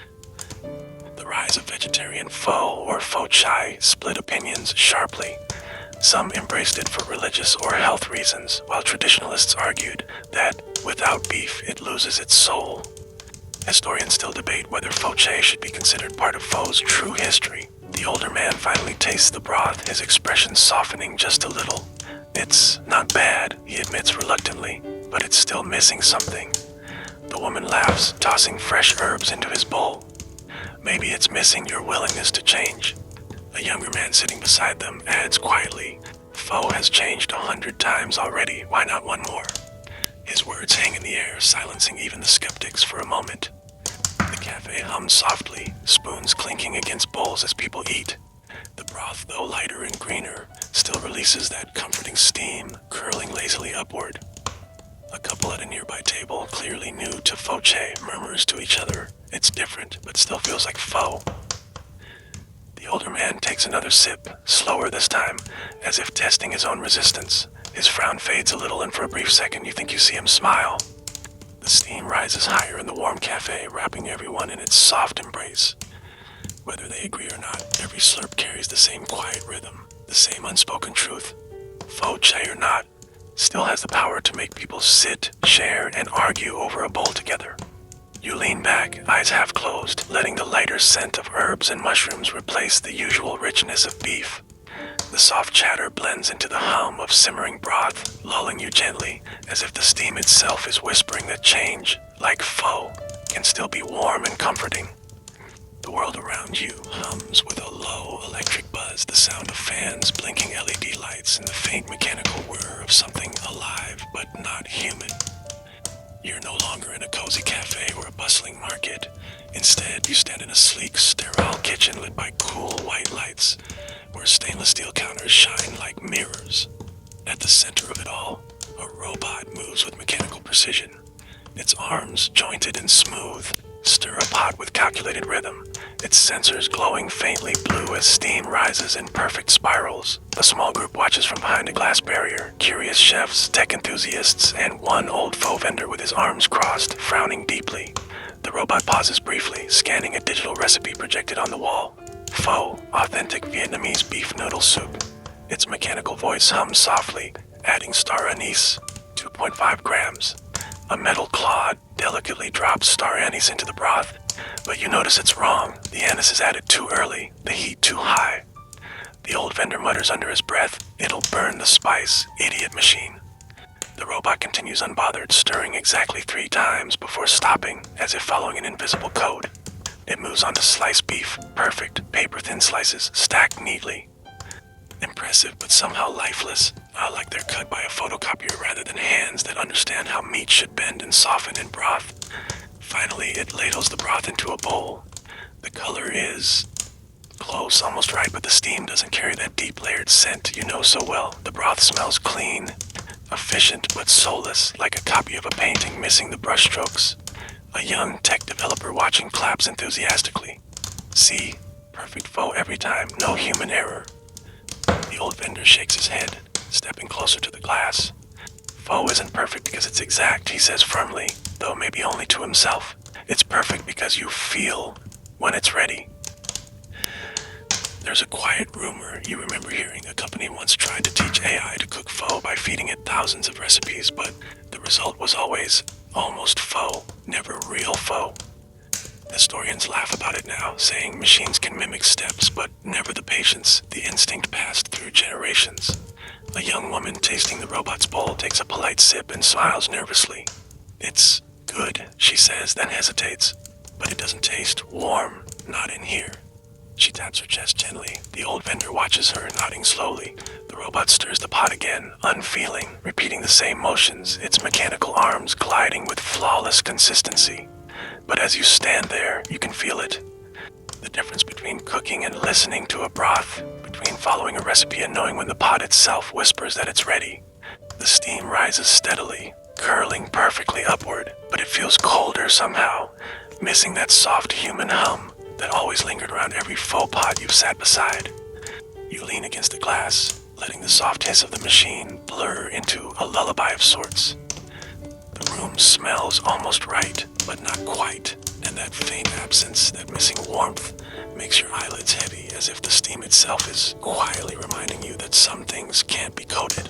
The rise of vegetarian pho or pho chai split opinions sharply. Some embraced it for religious or health reasons, while traditionalists argued that without beef it loses its soul. Historians still debate whether pho chai should be considered part of pho's true history. The older man finally tastes the broth, his expression softening just a little. It's not bad, he admits reluctantly, but it's still missing something. The woman laughs, tossing fresh herbs into his bowl. Maybe it's missing your willingness to change. A younger man sitting beside them adds quietly, pho has changed 100 times already, why not one more? His words hang in the air, silencing even the skeptics for a moment. The cafe hums softly, spoons clinking against bowls as people eat. The broth, though lighter and greener, still releases that comforting steam, curling lazily upward. A couple at a nearby table, clearly new to pho chai, murmurs to each other, it's different, but still feels like pho. The older man takes another sip, slower this time, as if testing his own resistance. His frown fades a little, and for a brief second you think you see him smile. The steam rises higher in the warm cafe, wrapping everyone in its soft embrace. Whether they agree or not, every slurp carries the same quiet rhythm, the same unspoken truth. Pho chai or not, still has the power to make people sit, share, and argue over a bowl together. You lean back, eyes half closed, letting the lighter scent of herbs and mushrooms replace the usual richness of beef. The soft chatter blends into the hum of simmering broth, lulling you gently, as if the steam itself is whispering that change, like pho, can still be warm and comforting. The world around you hums with a low electric buzz, the sound of fans, blinking LED lights, and the faint mechanical whir of something alive but not human. You're no longer in a cozy cafe or a bustling market. Instead, you stand in a sleek, sterile kitchen lit by cool white lights, where stainless steel counters shine like mirrors. At the center of it all, a robot moves with mechanical precision. Its arms, jointed and smooth, stir a pot with calculated rhythm, its sensors glowing faintly blue as steam rises in perfect spirals. A small group watches from behind a glass barrier, curious chefs, tech enthusiasts, and one old pho vendor with his arms crossed, frowning deeply. The robot pauses briefly, scanning a digital recipe projected on the wall. Pho, authentic Vietnamese beef noodle soup. Its mechanical voice hums softly, adding star anise, 2.5 grams. A metal claw delicately drops star anise into the broth, but you notice it's wrong. The anise is added too early, the heat too high. The old vendor mutters under his breath, "It'll burn the spice, idiot machine." The robot continues unbothered, stirring exactly 3 times before stopping, as if following an invisible code. It moves on to sliced beef, perfect, paper-thin slices, stacked neatly. Impressive, but somehow lifeless, like they're cut by a photocopier rather than hands that understand how meat should bend and soften in broth. Finally, it ladles the broth into a bowl. The color is close, almost right, but the steam doesn't carry that deep layered scent you know so well. The broth smells clean, efficient, but soulless, like a copy of a painting missing the brushstrokes. A young tech developer watching claps enthusiastically. See? Perfect pho every time, no human error. The old vendor shakes his head, stepping closer to the glass. Pho isn't perfect because it's exact, he says firmly, though maybe only to himself. It's perfect because you feel when it's ready. There's a quiet rumor you remember hearing. A company once tried to teach AI to cook pho by feeding it thousands of recipes, but the result was always almost pho, never real pho. Historians laugh about it now, saying machines can mimic steps, but never the patience, the instinct passed through generations. A young woman tasting the robot's bowl takes a polite sip and smiles nervously. It's good, she says, then hesitates. But it doesn't taste warm, not in here. She taps her chest gently. The old vendor watches her, nodding slowly. The robot stirs the pot again, unfeeling, repeating the same motions, its mechanical arms gliding with flawless consistency. But as you stand there, you can feel it. The difference between cooking and listening to a broth, between following a recipe and knowing when the pot itself whispers that it's ready. The steam rises steadily, curling perfectly upward, but it feels colder somehow, missing that soft human hum that always lingered around every pho pot you've sat beside. You lean against the glass, letting the soft hiss of the machine blur into a lullaby of sorts. The room smells almost right, but not quite, and that faint absence, that missing warmth, makes your eyelids heavy as if the steam itself is quietly reminding you that some things can't be coated.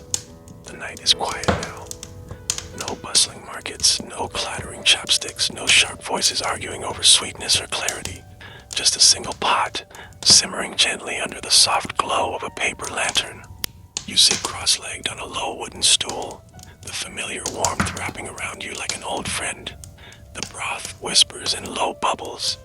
The night is quiet now. No bustling markets, no clattering chopsticks, no sharp voices arguing over sweetness or clarity. Just a single pot, simmering gently under the soft glow of a paper lantern. You sit cross-legged on a low wooden stool, the familiar warmth wrapping around you like an old friend. The broth whispers in low bubbles,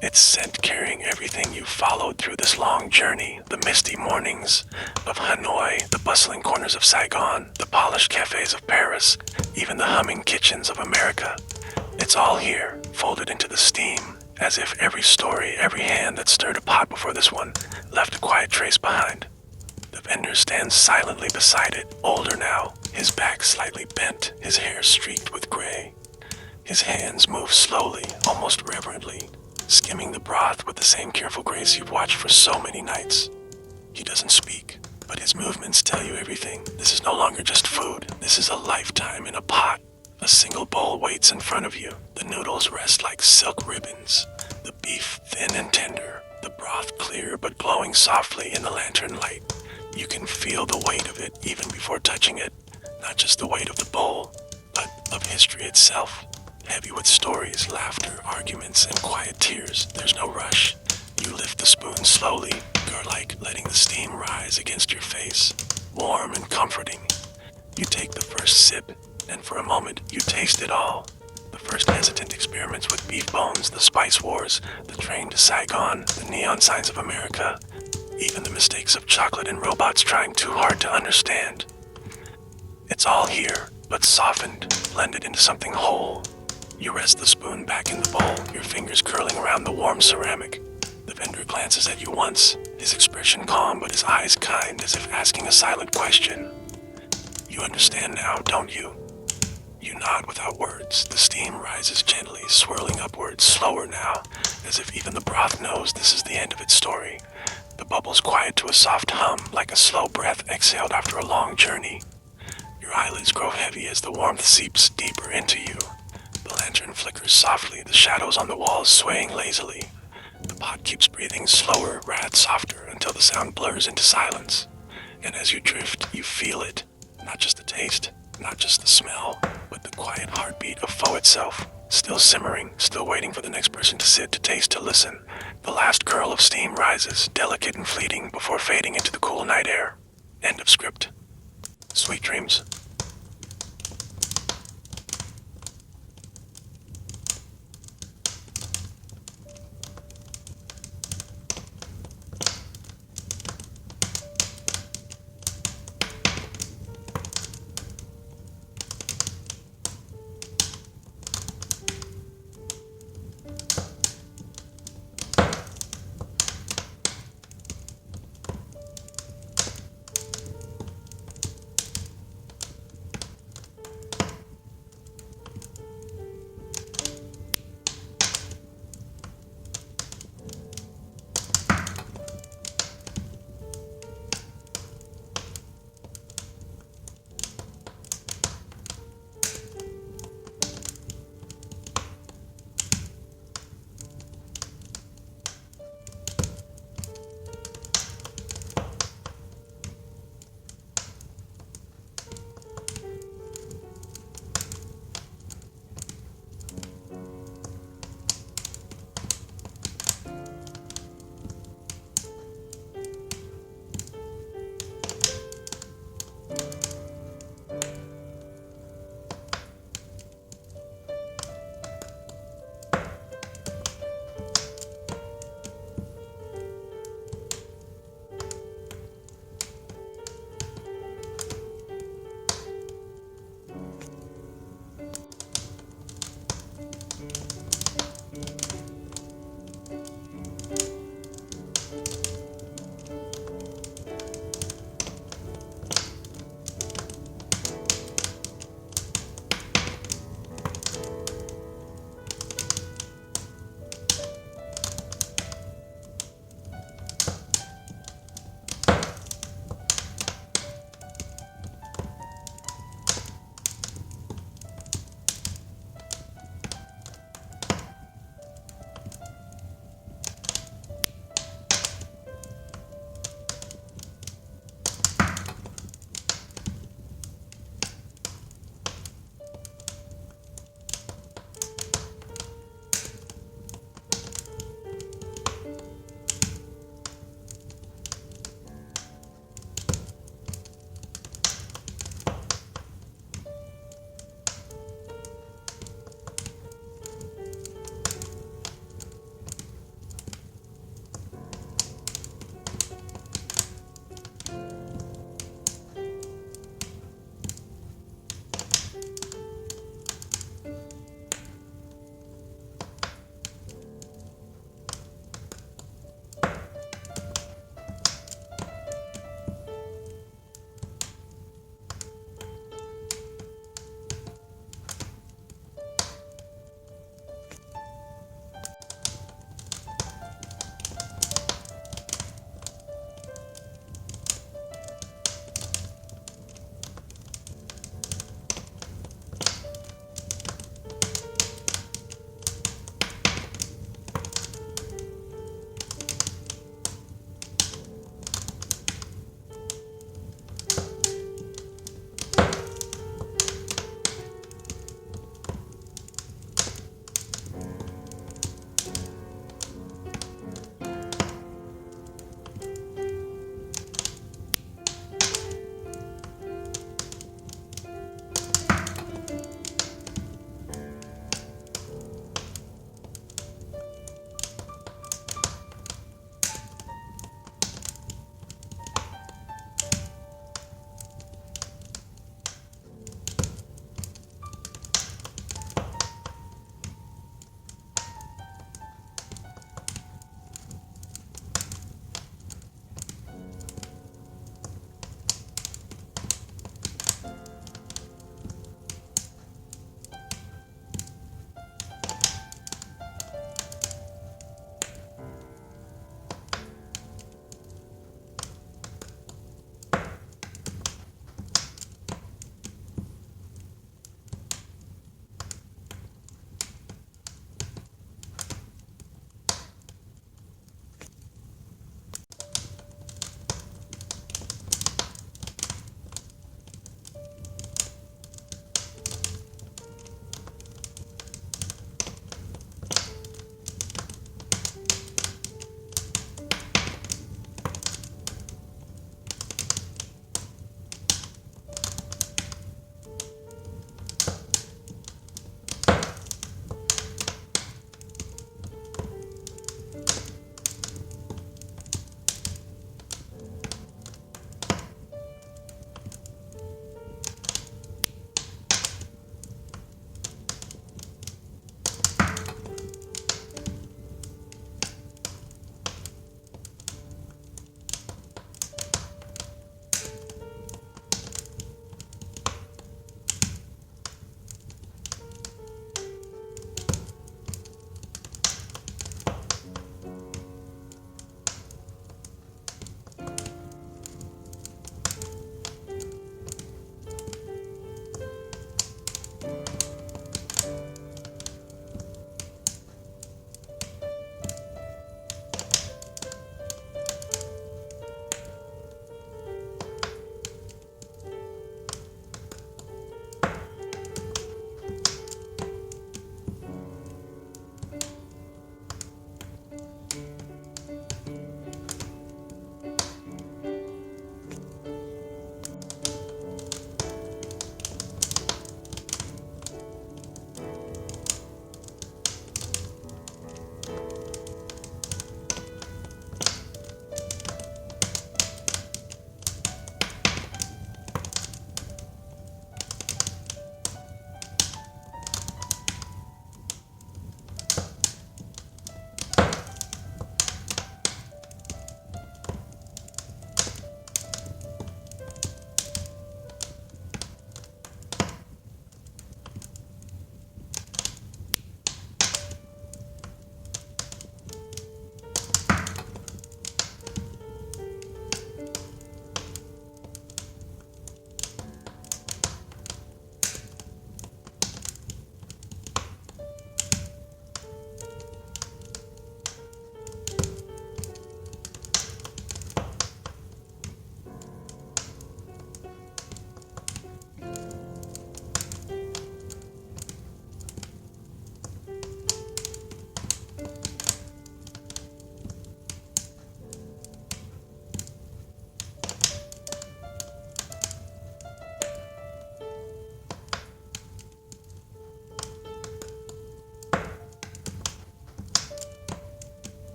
its scent carrying everything you've followed through this long journey, the misty mornings of Hanoi, the bustling corners of Saigon, the polished cafes of Paris, even the humming kitchens of America. It's all here, folded into the steam, as if every story, every hand that stirred a pot before this one, left a quiet trace behind. The vendor stands silently beside it, older now, his back slightly bent, his hair streaked with gray. His hands move slowly, almost reverently, skimming the broth with the same careful grace you've watched for so many nights. He doesn't speak, but his movements tell you everything. This is no longer just food. This is a lifetime in a pot. A single bowl waits in front of you. The noodles rest like silk ribbons, the beef thin and tender, the broth clear but glowing softly in the lantern light. You can feel the weight of it even before touching it, not just the weight of the bowl, but of history itself. Heavy with stories, laughter, arguments, and quiet tears. There's no rush. You lift the spoon slowly, girl-like, letting the steam rise against your face, warm and comforting. You take the first sip, and for a moment, you taste it all. The first hesitant experiments with beef bones, the spice wars, the train to Saigon, the neon signs of America, even the mistakes of chocolate and robots trying too hard to understand. It's all here, but softened, blended into something whole. You rest the spoon back in the bowl, your fingers curling around the warm ceramic. The vendor glances at you once, his expression calm but his eyes kind, as if asking a silent question. You understand now, don't you? You nod without words. The steam rises gently, swirling upwards, slower now, as if even the broth knows this is the end of its story. The bubbles quiet to a soft hum, like a slow breath exhaled after a long journey. Your eyelids grow heavy as the warmth seeps deeper into you. The lantern flickers softly, the shadows on the walls swaying lazily. The pot keeps breathing slower, wrath softer, until the sound blurs into silence. And as you drift, you feel it. Not just the taste, not just the smell, but the quiet heartbeat of pho itself. Still simmering, still waiting for the next person to sit, to taste, to listen. The last curl of steam rises, delicate and fleeting, before fading into the cool night air. End of script. Sweet dreams.